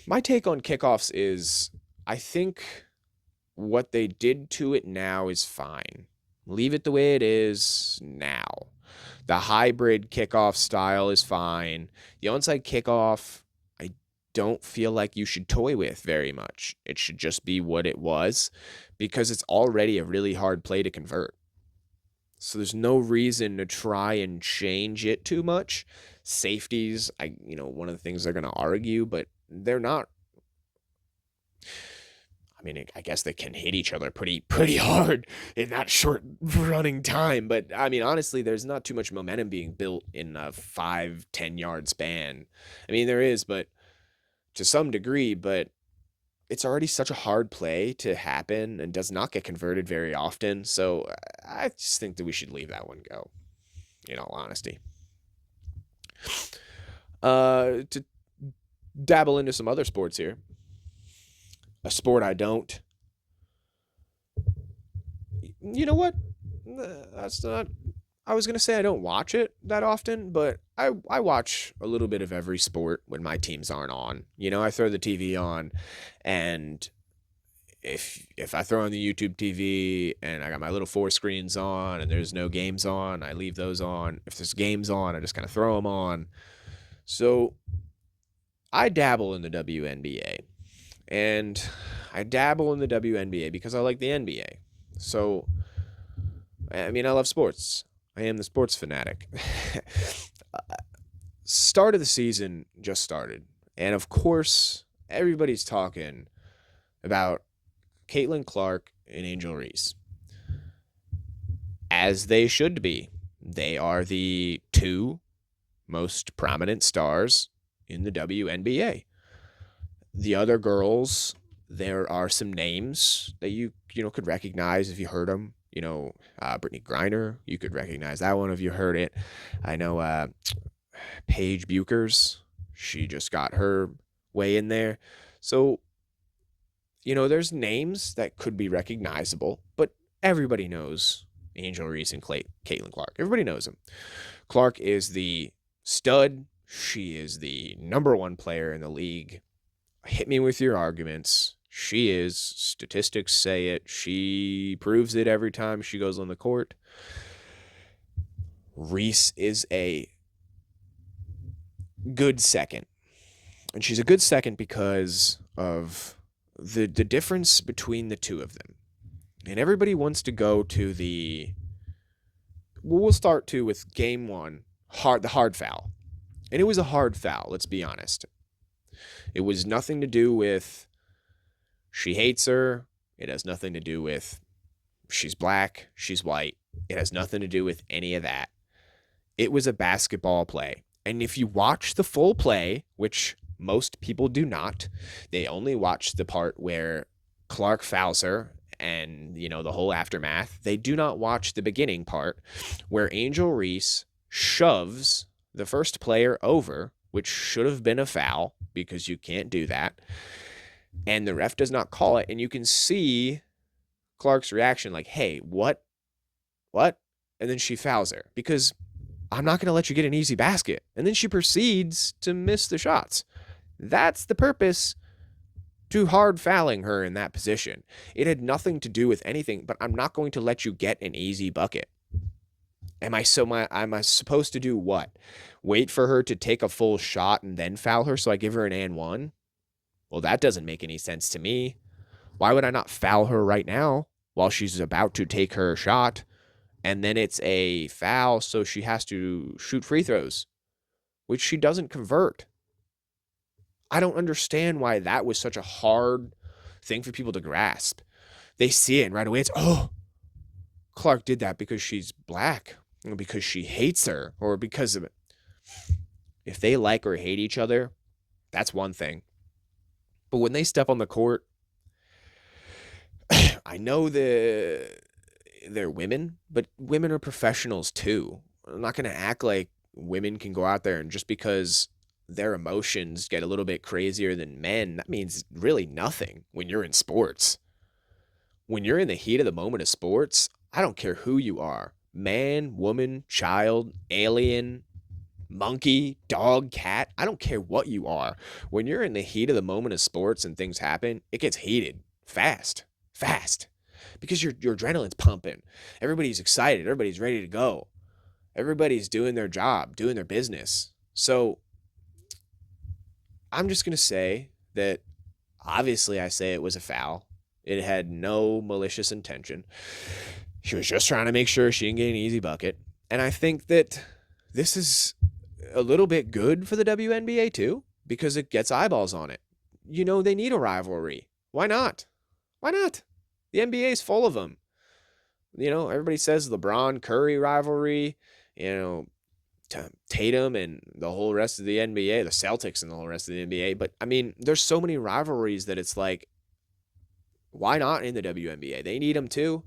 [SPEAKER 1] My take on kickoffs is, I think what they did to it now is fine. Leave it the way it is now. The hybrid kickoff style is fine. The onside kickoff, I don't feel like you should toy with very much. It should just be what it was because it's already a really hard play to convert. So there's no reason to try and change it too much. Safeties, one of the things they're going to argue, but they're not. I mean, I guess they can hit each other pretty hard in that short running time. But I mean, honestly, there's not too much momentum being built in a 5-10 yard span. I mean, there is, but to some degree, but it's already such a hard play to happen and does not get converted very often. So I just think that we should leave that one go, in all honesty. To dabble into some other sports here. A sport I don't. You know what? That's not. I was going to say I don't watch it that often, but I watch a little bit of every sport when my teams aren't on. I throw the TV on, and if I throw on the YouTube TV and I got my little 4 screens on and there's no games on, I leave those on. If there's games on, I just kind of throw them on. So I dabble in the WNBA. And I dabble in the WNBA because I like the NBA. So, I mean, I love sports. I am the sports fanatic. Start of the season just started. And of course, everybody's talking about Caitlin Clark and Angel Reese. As they should be. They are the 2 most prominent stars in the WNBA. The other girls, there are some names that you could recognize if you heard them. Brittany Griner, you could recognize that one if you heard it. I know Paige Buchers, she just got her way in there. So, there's names that could be recognizable, but everybody knows Angel Reese and Caitlin Clark. Everybody knows them. Clark is the stud. She is the number 1 player in the league. Hit me with your arguments. She is. Statistics say it. She proves it every time she goes on the court. Reese is a good second. And she's a good second because of the difference between the 2 of them. And everybody wants to go to we'll start with game 1, the hard foul. And it was a hard foul, let's be honest. It was nothing to do with she hates her. It has nothing to do with she's black, she's white. It has nothing to do with any of that. It was a basketball play. And if you watch the full play, which most people do not, they only watch the part where Clark fouls her and, the whole aftermath. They do not watch the beginning part where Angel Reese shoves the first player over, which should have been a foul because you can't do that. And the ref does not call it. And you can see Clark's reaction like, hey, what? And then she fouls her because I'm not going to let you get an easy basket. And then she proceeds to miss the shots. That's the purpose to hard fouling her in that position. It had nothing to do with anything, but I'm not going to let you get an easy bucket. Am I supposed to do what? Wait for her to take a full shot and then foul her so I give her an and 1? Well, that doesn't make any sense to me. Why would I not foul her right now while she's about to take her shot? And then it's a foul, so she has to shoot free throws, which she doesn't convert. I don't understand why that was such a hard thing for people to grasp. They see it and right away it's, Clark did that because she's black, or because she hates her, or because of it. If they like or hate each other, that's one thing. But when they step on the court, I know they're women, but women are professionals too. I'm not going to act like women can go out there and just because their emotions get a little bit crazier than men, that means really nothing when you're in sports. When you're in the heat of the moment of sports, I don't care who you are. Man, woman, child, alien, monkey, dog, cat. I don't care what you are. When you're in the heat of the moment of sports and things happen, it gets heated fast. fast because your adrenaline's pumping. Everybody's excited. Everybody's ready to go. Everybody's doing their job, doing their business. So I'm just going to say that obviously I say it was a foul. It had no malicious intention. She was just trying to make sure she didn't get an easy bucket. And I think that this is a little bit good for the WNBA too, because it gets eyeballs on it. You know, they need a rivalry. Why not? Why not? The NBA is full of them. You know, everybody says LeBron Curry rivalry, you know, Tatum and the whole rest of the NBA, the Celtics and the whole rest of the NBA. But I mean, there's so many rivalries that it's like, why not in the WNBA? They need them too.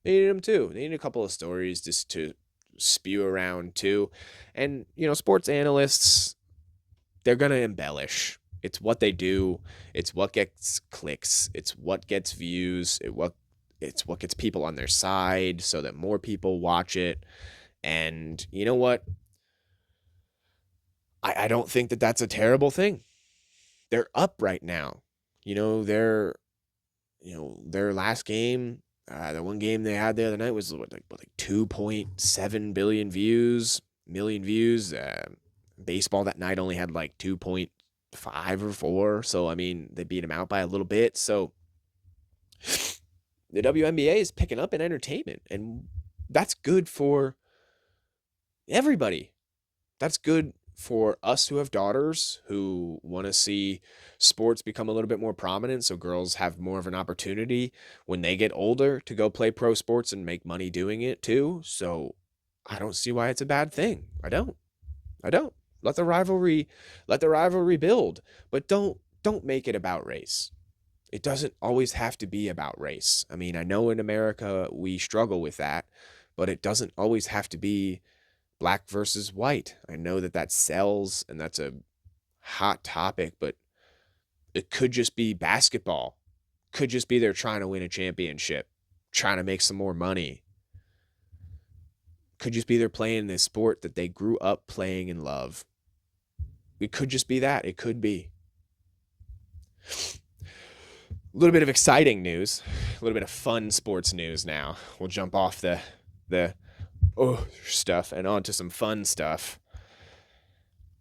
[SPEAKER 1] They need them too. They need a couple of stories just to spew around too. And, you know, sports analysts, they're going to embellish. It's what they do. It's what gets clicks. It's what gets views. It's what gets people on their side so that more people watch it. And you know what? I don't think that that's a terrible thing. They're up right now. You know, their last game, the one game they had the other night was like 2.7 million views. Baseball that night only had like 2.5 or 4. So, I mean, they beat them out by a little bit. So the WNBA is picking up in entertainment, and that's good for everybody. That's good for us who have daughters who want to see sports become a little bit more prominent, so girls have more of an opportunity when they get older to go play pro sports and make money doing it too. So I don't see why it's a bad thing. I don't. Let the rivalry build, but don't make it about race. It doesn't always have to be about race. I mean, I know in America we struggle with that, but it doesn't always have to be black versus white. I know that sells and that's a hot topic, but it could just be basketball. Could just be they're trying to win a championship, trying to make some more money. Could just be they're playing this sport that they grew up playing and love. It could just be that. It could be. A little bit of exciting news, a little bit of fun sports news now. We'll jump off the stuff and onto some fun stuff.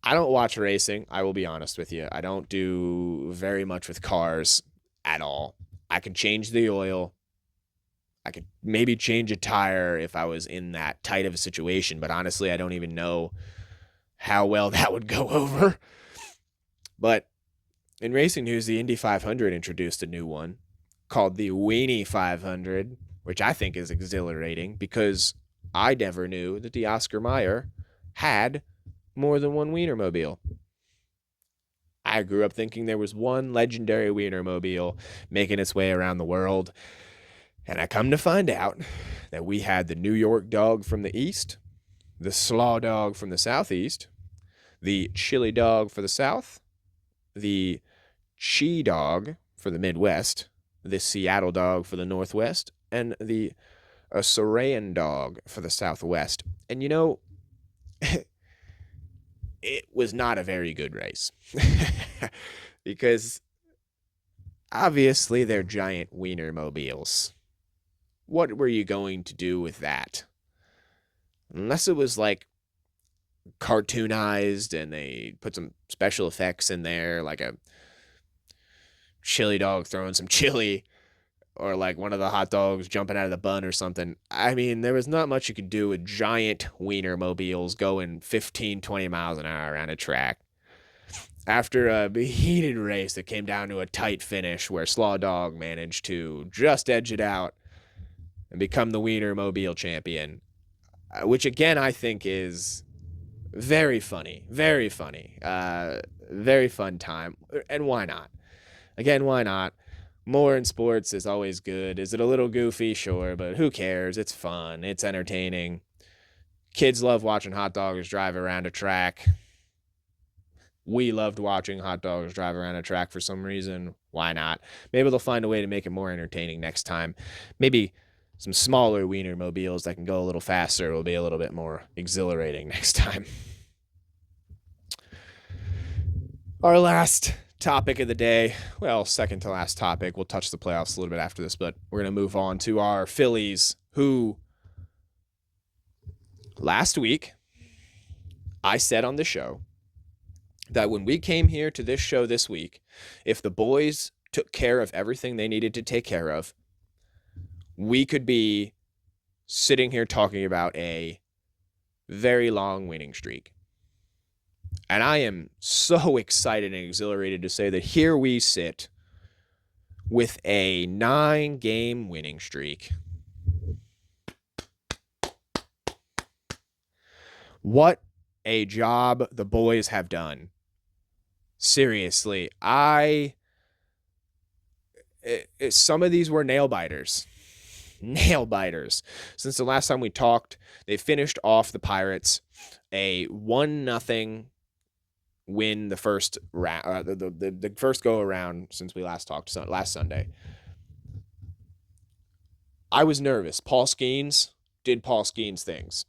[SPEAKER 1] I don't watch racing. I will be honest with you. I don't do very much with cars at all. I could change the oil. I could maybe change a tire if I was in that tight of a situation, but honestly, I don't even know how well that would go over. But in racing news, the Indy 500 introduced a new one called the Weenie 500, which I think is exhilarating because I never knew that the Oscar Mayer had more than one Wienermobile. I grew up thinking there was one legendary Wienermobile making its way around the world. And I come to find out that we had the New York dog from the east, the slaw dog from the southeast, the chili dog for the south, the chi dog for the Midwest, the Seattle dog for the Northwest, and the Sarayan dog for the Southwest. And you know, it was not a very good race because obviously they're giant Wienermobiles. What were you going to do with that? Unless it was like cartoonized and they put some special effects in there, like a chili dog throwing some chili, or like one of the hot dogs jumping out of the bun or something. I mean, there was not much you could do with giant Wienermobiles going 15, 20 miles an hour around a track. After a heated race that came down to a tight finish where Slaw Dog managed to just edge it out and become the Wienermobile champion, which again I think is very funny, very funny, very fun time. And why not? Again, why not? More in sports is always good. Is it a little goofy? Sure, but who cares? It's fun. It's entertaining. Kids love watching hot dogs drive around a track. We loved watching hot dogs drive around a track for some reason. Why not? Maybe they'll find a way to make it more entertaining next time. Maybe some smaller Wienermobiles that can go a little faster will be a little bit more exhilarating next time. Our last topic of the day. Well, second to last topic. We'll touch the playoffs a little bit after this, but we're going to move on to our Phillies, who last week I said on the show that when we came here to this show this week, if the boys took care of everything they needed to take care of, we could be sitting here talking about a very long winning streak. And I am so excited and exhilarated to say that here we sit with a 9-game winning streak. What a job the boys have done. Seriously, some of these were nail biters. Nail biters. Since the last time we talked, they finished off the Pirates a 1-0 win the first round, the first go around since we last talked last Sunday. I was nervous. Paul Skeens did Paul Skeens things.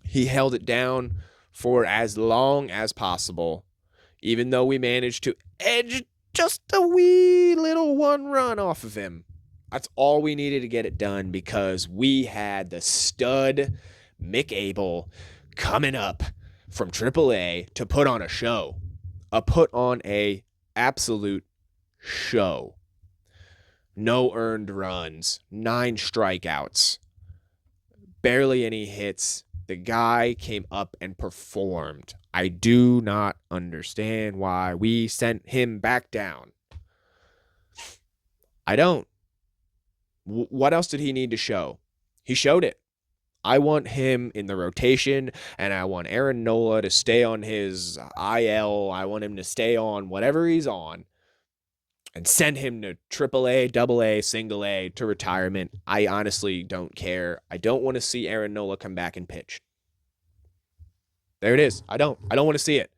[SPEAKER 1] He held it down for as long as possible, even though we managed to edge just a wee little 1 run off of him. That's all we needed to get it done because we had the stud Mick Abel coming up from AAA to put on a show. Put on a absolute show. No earned runs, 9 strikeouts, barely any hits. The guy came up and performed. I do not understand why we sent him back down. I don't. What else did he need to show? He showed it. I want him in the rotation, and I want Aaron Nola to stay on his IL. I want him to stay on whatever he's on and send him to AAA, AA, single A to retirement. I honestly don't care. I don't want to see Aaron Nola come back and pitch. There it is. I don't want to see it.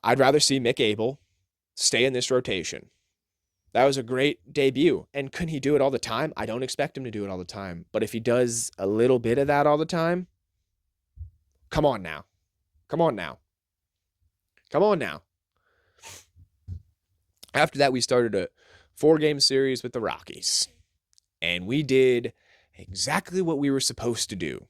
[SPEAKER 1] I'd rather see Mick Abel stay in this rotation. That was a great debut. And couldn't he do it all the time? I don't expect him to do it all the time. But if he does a little bit of that all the time, come on now. Come on now. Come on now. After that, we started a 4-game series with the Rockies. And we did exactly what we were supposed to do.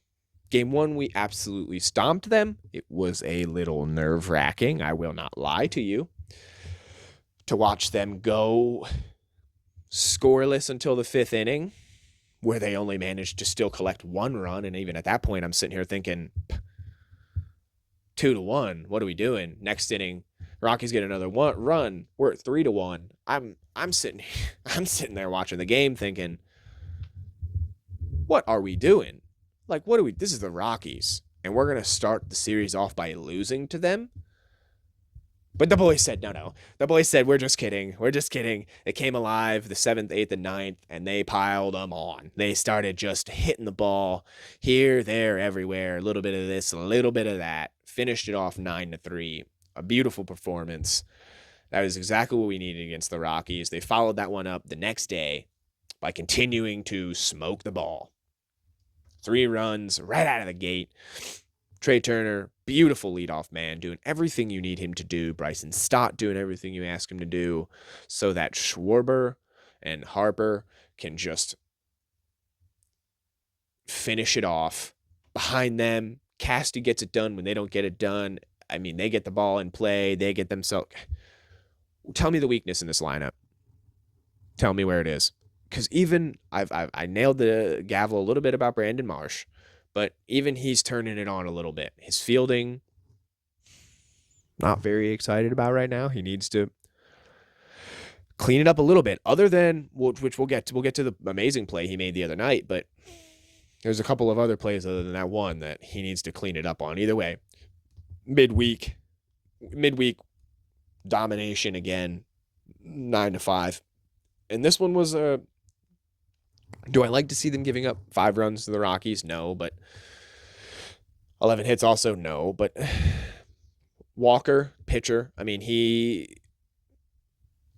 [SPEAKER 1] Game 1, we absolutely stomped them. It was a little nerve-wracking, I will not lie to you, to watch them go scoreless until the 5th inning, where they only managed to still collect 1 run. And even at that point, I'm sitting here thinking, 2-1, what are we doing? Next inning, Rockies get another run. We're at 3-1. I'm sitting there watching the game thinking, what are we doing? Like, this is the Rockies, and we're going to start the series off by losing to them? But the boys said, no. The boys said, we're just kidding. We're just kidding. It came alive the 7th, 8th, and 9th, and they piled them on. They started just hitting the ball here, there, everywhere. A little bit of this, a little bit of that. Finished it off 9-3. A beautiful performance. That was exactly what we needed against the Rockies. They followed that one up the next day by continuing to smoke the ball. 3 runs right out of the gate. Trey Turner, beautiful leadoff man, doing everything you need him to do. Bryson Stott doing everything you ask him to do so that Schwarber and Harper can just finish it off. Behind them, Casty gets it done when they don't get it done. I mean, they get the ball in play. They get themselves... Tell me the weakness in this lineup. Tell me where it is. Because even I nailed the gavel a little bit about Brandon Marsh, but even he's turning it on a little bit. His fielding, not very excited about right now. He needs to clean it up a little bit. Other than which we'll get to the amazing play he made the other night, but there's a couple of other plays other than that one that he needs to clean it up on. Either way, midweek domination again, 9-5, and this one was a. Do I like to see them giving up 5 runs to the Rockies? No, but 11 hits also no. But Walker, pitcher, I mean, he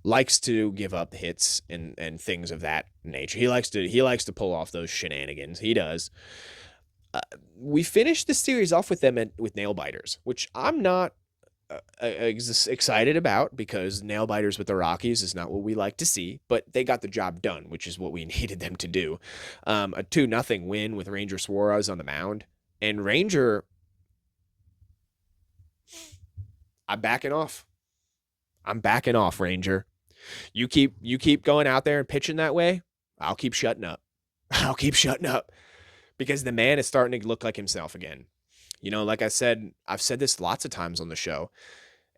[SPEAKER 1] likes to give up hits and things of that nature. He likes to pull off those shenanigans. He does. We finished the series off with them with nail biters, which I'm not excited about, because nail biters with the Rockies is not what we like to see, but they got the job done, which is what we needed them to do. A 2-0 win with Ranger Suarez on the mound. And Ranger, I'm backing off. Ranger. You keep going out there and pitching that way, I'll keep shutting up. Because the man is starting to look like himself again. Like I said, I've said this lots of times on the show.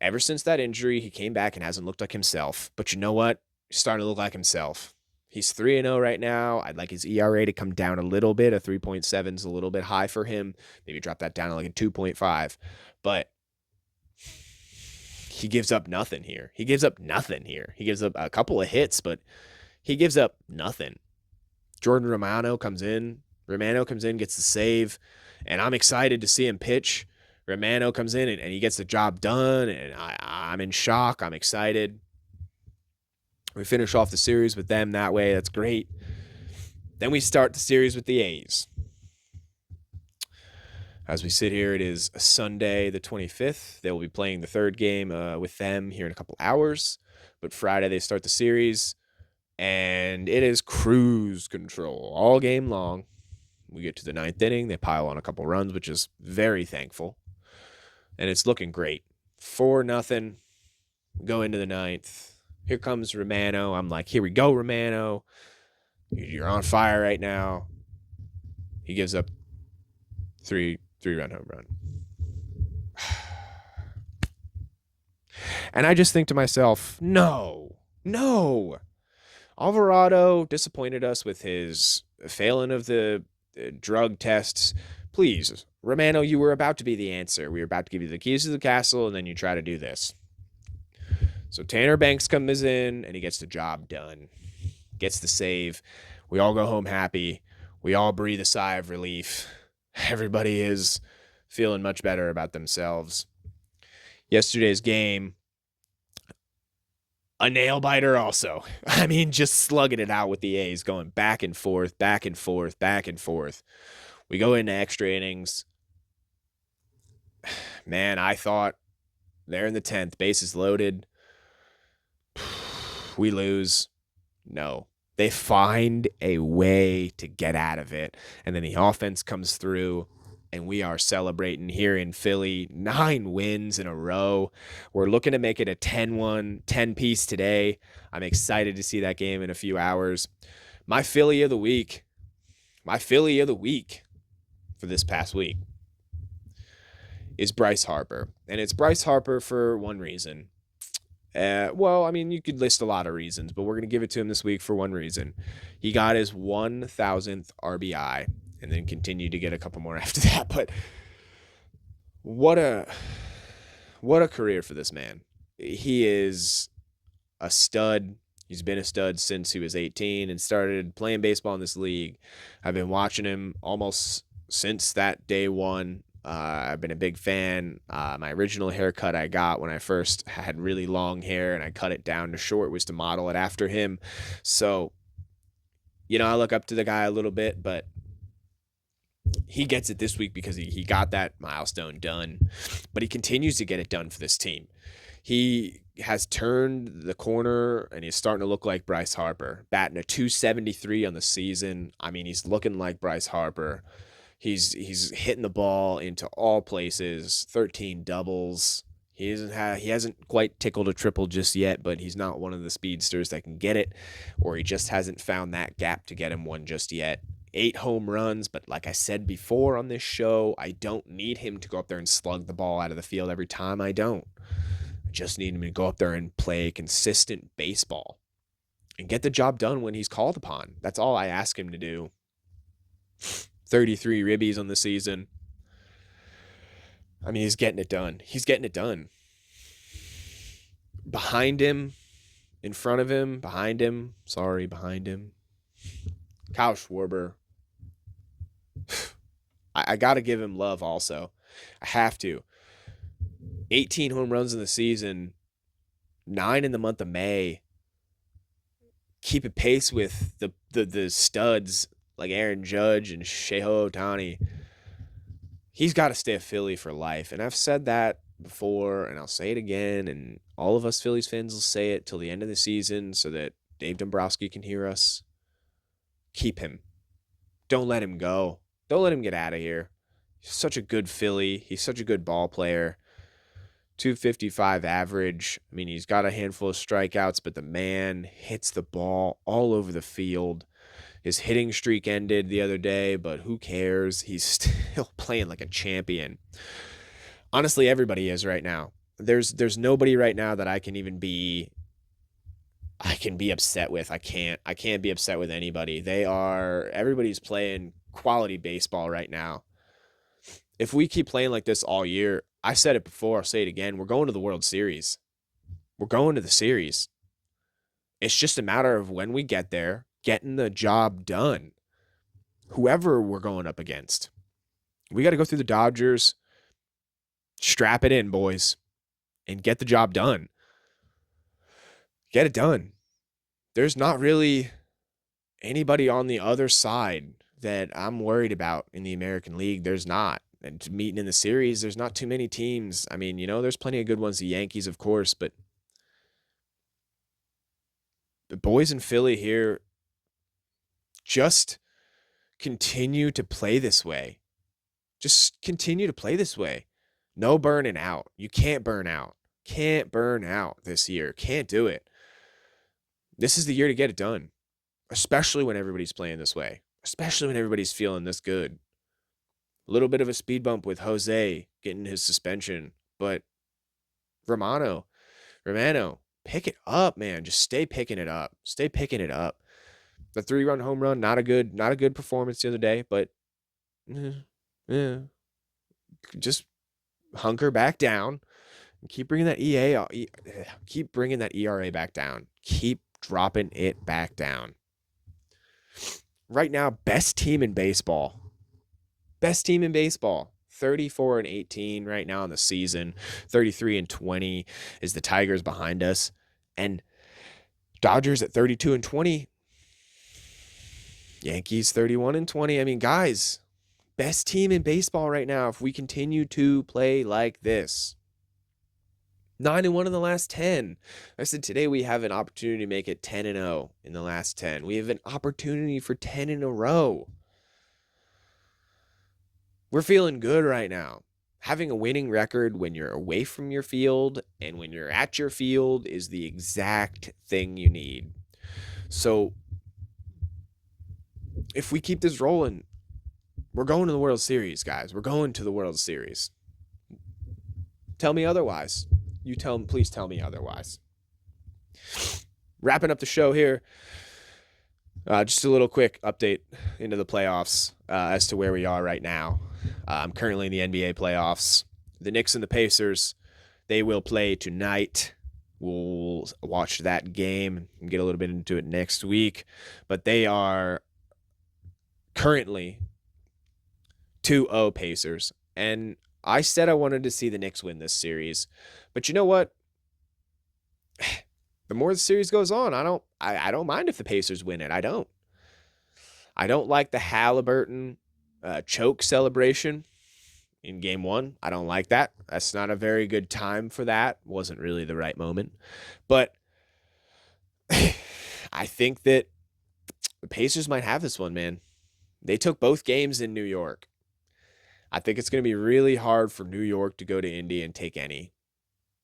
[SPEAKER 1] Ever since that injury, he came back and hasn't looked like himself. But you know what? He's starting to look like himself. He's 3-0 right now. I'd like his ERA to come down a little bit. A 3.7 is a little bit high for him. Maybe drop that down to like a 2.5. But he gives up nothing here. He gives up a couple of hits, but he gives up nothing. Jordan Romano comes in, gets the save, and I'm excited to see him pitch. Romano comes in and he gets the job done, and I'm in shock. I'm excited. We finish off the series with them that way. That's great. Then we start the series with the A's. As we sit here, it is Sunday the 25th. They will be playing the third game with them here in a couple hours. But Friday they start the series, and it is cruise control all game long. We get to the ninth inning. They pile on a couple runs, which is very thankful. And it's looking great. 4-0. Go into the ninth. Here comes Romano. I'm like, here we go, Romano. You're on fire right now. He gives up three-run home run. And I just think to myself, no. Alvarado disappointed us with his failing of the drug tests. Please, Romano, you were about to be the answer. We were about to give you the keys to the castle, and then you try to do this. So Tanner Banks comes in, and he gets the job done. Gets the save. We all go home happy. We all breathe a sigh of relief. Everybody is feeling much better about themselves. Yesterday's game, a nail biter also. I mean, just slugging it out with the A's, going back and forth. We go into extra innings. Man, I thought they're in the 10th, bases loaded. We lose. No. They find a way to get out of it. And then the offense comes through, and we are celebrating here in Philly. 9 wins in a row. We're looking to make it a 10-1, 10-piece today. I'm excited to see that game in a few hours. My Philly of the week for this past week is Bryce Harper. And it's Bryce Harper for one reason. You could list a lot of reasons, but we're going to give it to him this week for one reason. He got his 1,000th RBI and then continued to get a couple more after that. But what a career for this man. He is a stud. He's been a stud since he was 18 and started playing baseball in this league. I've been watching him almost since that day one. I've been a big fan. My original haircut I got when I first had really long hair and I cut it down to short was to model it after him. So, I look up to the guy a little bit, but he gets it this week because he got that milestone done. But he continues to get it done for this team. He has turned the corner and he's starting to look like Bryce Harper. Batting a 273 on the season. I mean, he's looking like Bryce Harper. He's hitting the ball into all places, 13 doubles. He hasn't quite tickled a triple just yet, but he's not one of the speedsters that can get it, or he just hasn't found that gap to get him one just yet. 8 home runs, but like I said before on this show, I don't need him to go up there and slug the ball out of the field every time. I don't. I just need him to go up there and play consistent baseball and get the job done when he's called upon. That's all I ask him to do. 33 ribbies on the season. I mean, he's getting it done. Behind him, in front of him, behind him. Kyle Schwarber. I got to give him love also. I have to. 18 home runs in the season, 9 in the month of May. Keep it pace with the studs like Aaron Judge and Shohei Ohtani. He's got to stay a Philly for life. And I've said that before, and I'll say it again, and all of us Phillies fans will say it till the end of the season so that Dave Dombrowski can hear us. Keep him. Don't let him go. Don't let him get out of here. He's such a good Philly. He's such a good ball player. 255 average. I mean, he's got a handful of strikeouts, but the man hits the ball all over the field. His hitting streak ended the other day, but who cares? He's still playing like a champion. Honestly, everybody is right now. There's nobody right now that I can be upset with. I can't be upset with anybody. Everybody's playing quality baseball right now. If we keep playing like this all year, I said it before, I'll say it again, we're going to the World Series. We're going to the series. It's just a matter of when we get there, getting the job done. Whoever we're going up against. We got to go through the Dodgers, strap it in, boys, and get the job done. Get it done. There's not really anybody on the other side that I'm worried about in the American League. There's not. And meeting in the series, there's not too many teams. I mean, there's plenty of good ones. The Yankees, of course, but the boys in Philly here just continue to play this way. Just continue to play this way. No burning out. You can't burn out. Can't burn out this year. Can't do it. This is the year to get it done, especially when everybody's playing this way, especially when everybody's feeling this good. A little bit of a speed bump with Jose getting his suspension, but Romano, pick it up, man. Just stay picking it up. Stay picking it up. The 3-run home run, not a good performance the other day, but just hunker back down and keep bringing that ERA back down. Keep dropping it back down. Right now, best team in baseball. 34-18 right now in the season. 33-20 is the Tigers behind us. And Dodgers at 32-20. Yankees 31-20. I mean, guys, best team in baseball right now if we continue to play like this. 9-1 in the last 10. I said today we have an opportunity to make it 10-0 in the last 10. We have an opportunity for 10 in a row. We're feeling good right now. Having a winning record when you're away from your field and when you're at your field is the exact thing you need. So if we keep this rolling, we're going to the World Series, guys. We're going to the World Series. Tell me otherwise. Please tell me otherwise. Wrapping up the show here. Just a little quick update into the playoffs as to where we are right now. I'm currently in the NBA playoffs. The Knicks and the Pacers, they will play tonight. We'll watch that game and get a little bit into it next week. But they are currently 2-0 Pacers. And I said I wanted to see the Knicks win this series. But you know what? The more the series goes on, I don't mind if the Pacers win it. I don't like the Halliburton choke celebration in game 1. I don't like that. That's not a very good time for that. Wasn't really the right moment. But I think that the Pacers might have this one, man. They took both games in New York. I think it's going to be really hard for New York to go to Indy and take any.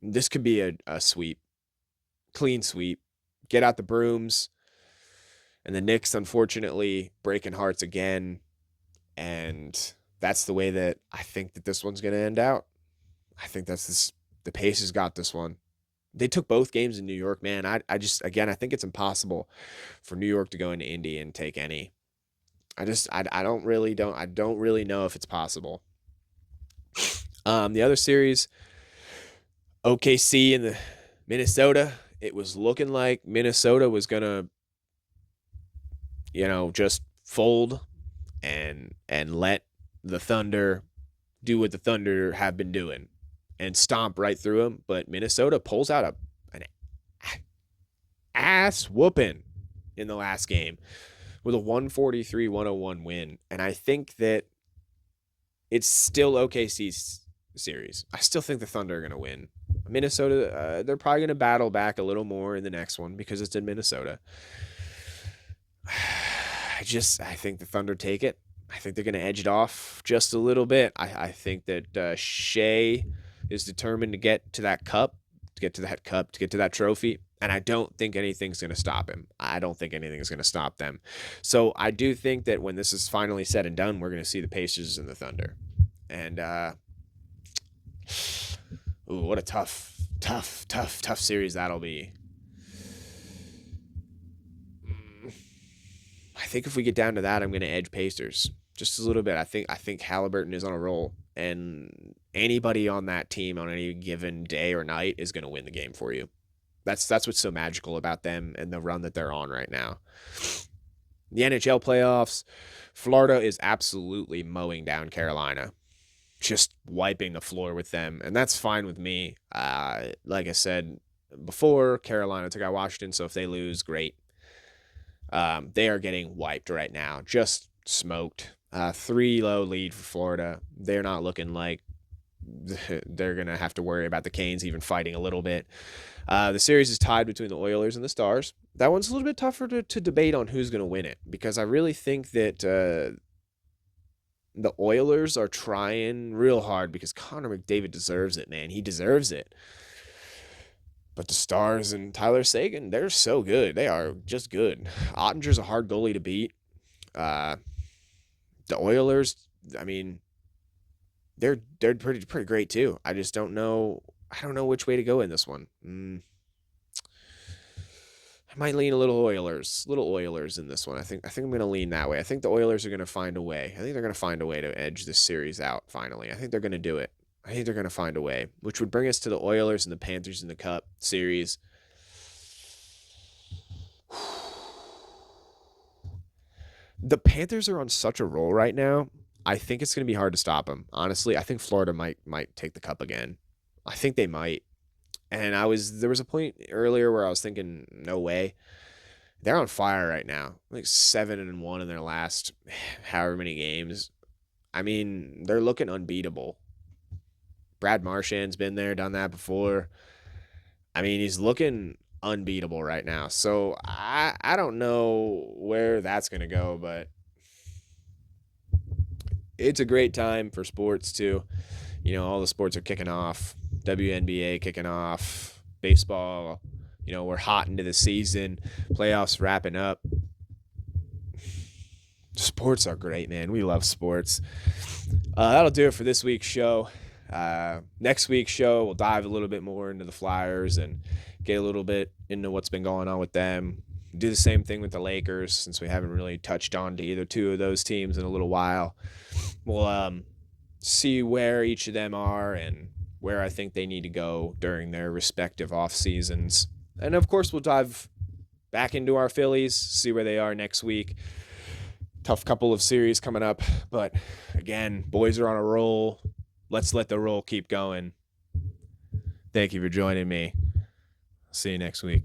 [SPEAKER 1] This could be a sweep. Clean sweep. Get out the brooms. And the Knicks, unfortunately, breaking hearts again. And that's the way that I think that this one's going to end out. I think the Pacers got this one. They took both games in New York, man. I think it's impossible for New York to go into Indy and take any. I don't really know if it's possible. The other series, OKC and the Minnesota, it was looking like Minnesota was gonna, just fold and let the Thunder do what the Thunder have been doing and stomp right through them. But Minnesota pulls out an ass whooping in the last game with a 143-101 win. And I think that it's still OKC's series. I still think the Thunder are going to win. Minnesota, they're probably going to battle back a little more in the next one because it's in Minnesota. I think the Thunder take it. I think they're going to edge it off just a little bit. I think that Shea is determined to get to that cup, to get to that trophy. And I don't think anything's going to stop him. I don't think anything is going to stop them. So I do think that when this is finally said and done, we're going to see the Pacers and the Thunder. And, what a tough series that'll be. I think if we get down to that, I'm going to edge Pacers just a little bit. I think Halliburton is on a roll, and anybody on that team on any given day or night is going to win the game for you. That's what's so magical about them and the run that they're on right now. The NHL playoffs, Florida is absolutely mowing down Carolina, just wiping the floor with them, and that's fine with me. Like I said before, Carolina took out Washington, so if they lose, great. They are getting wiped right now, just smoked. 3-0 lead for Florida. They're not looking like they're going to have to worry about the Canes even fighting a little bit. The series is tied between the Oilers and the Stars. That one's a little bit tougher to debate on who's going to win it, because I really think that the Oilers are trying real hard because Connor McDavid deserves it, man. He deserves it. But the Stars and Tyler Seguin, they're so good. They are just good. Ottinger's a hard goalie to beat. The Oilers, I mean, they're pretty great too. I just don't know. I don't know which way to go in this one. I might lean a little Oilers in this one. I think I'm going to lean that way. I think the Oilers are going to find a way. I think they're going to find a way to edge this series out finally. I think they're going to do it. I think they're going to find a way, which would bring us to the Oilers and the Panthers in the Cup series. The Panthers are on such a roll right now. I think it's going to be hard to stop them. Honestly, I think Florida might take the Cup again. I think they might. And there was a point earlier where I was thinking, no way. They're on fire right now. Like 7-1 in their last however many games. I mean, they're looking unbeatable. Brad Marchand's been there, done that before. I mean, he's looking unbeatable right now. So I don't know where that's going to go, but it's a great time for sports too. You know, all the sports are kicking off. WNBA kicking off. Baseball, you know, we're hot into the season. Playoffs wrapping up. Sports are great, man. We love sports. That'll do it for this week's show. Next week's show, we'll dive a little bit more into the Flyers and get a little bit into what's been going on with them. Do the same thing with the Lakers, since we haven't really touched on to either two of those teams in a little while. We'll see where each of them are and where I think they need to go during their respective off seasons. And of course, we'll dive back into our Phillies, see where they are next week. Tough couple of series coming up, but again, boys are on a roll. Let's let the roll keep going. Thank you for joining me. See you next week.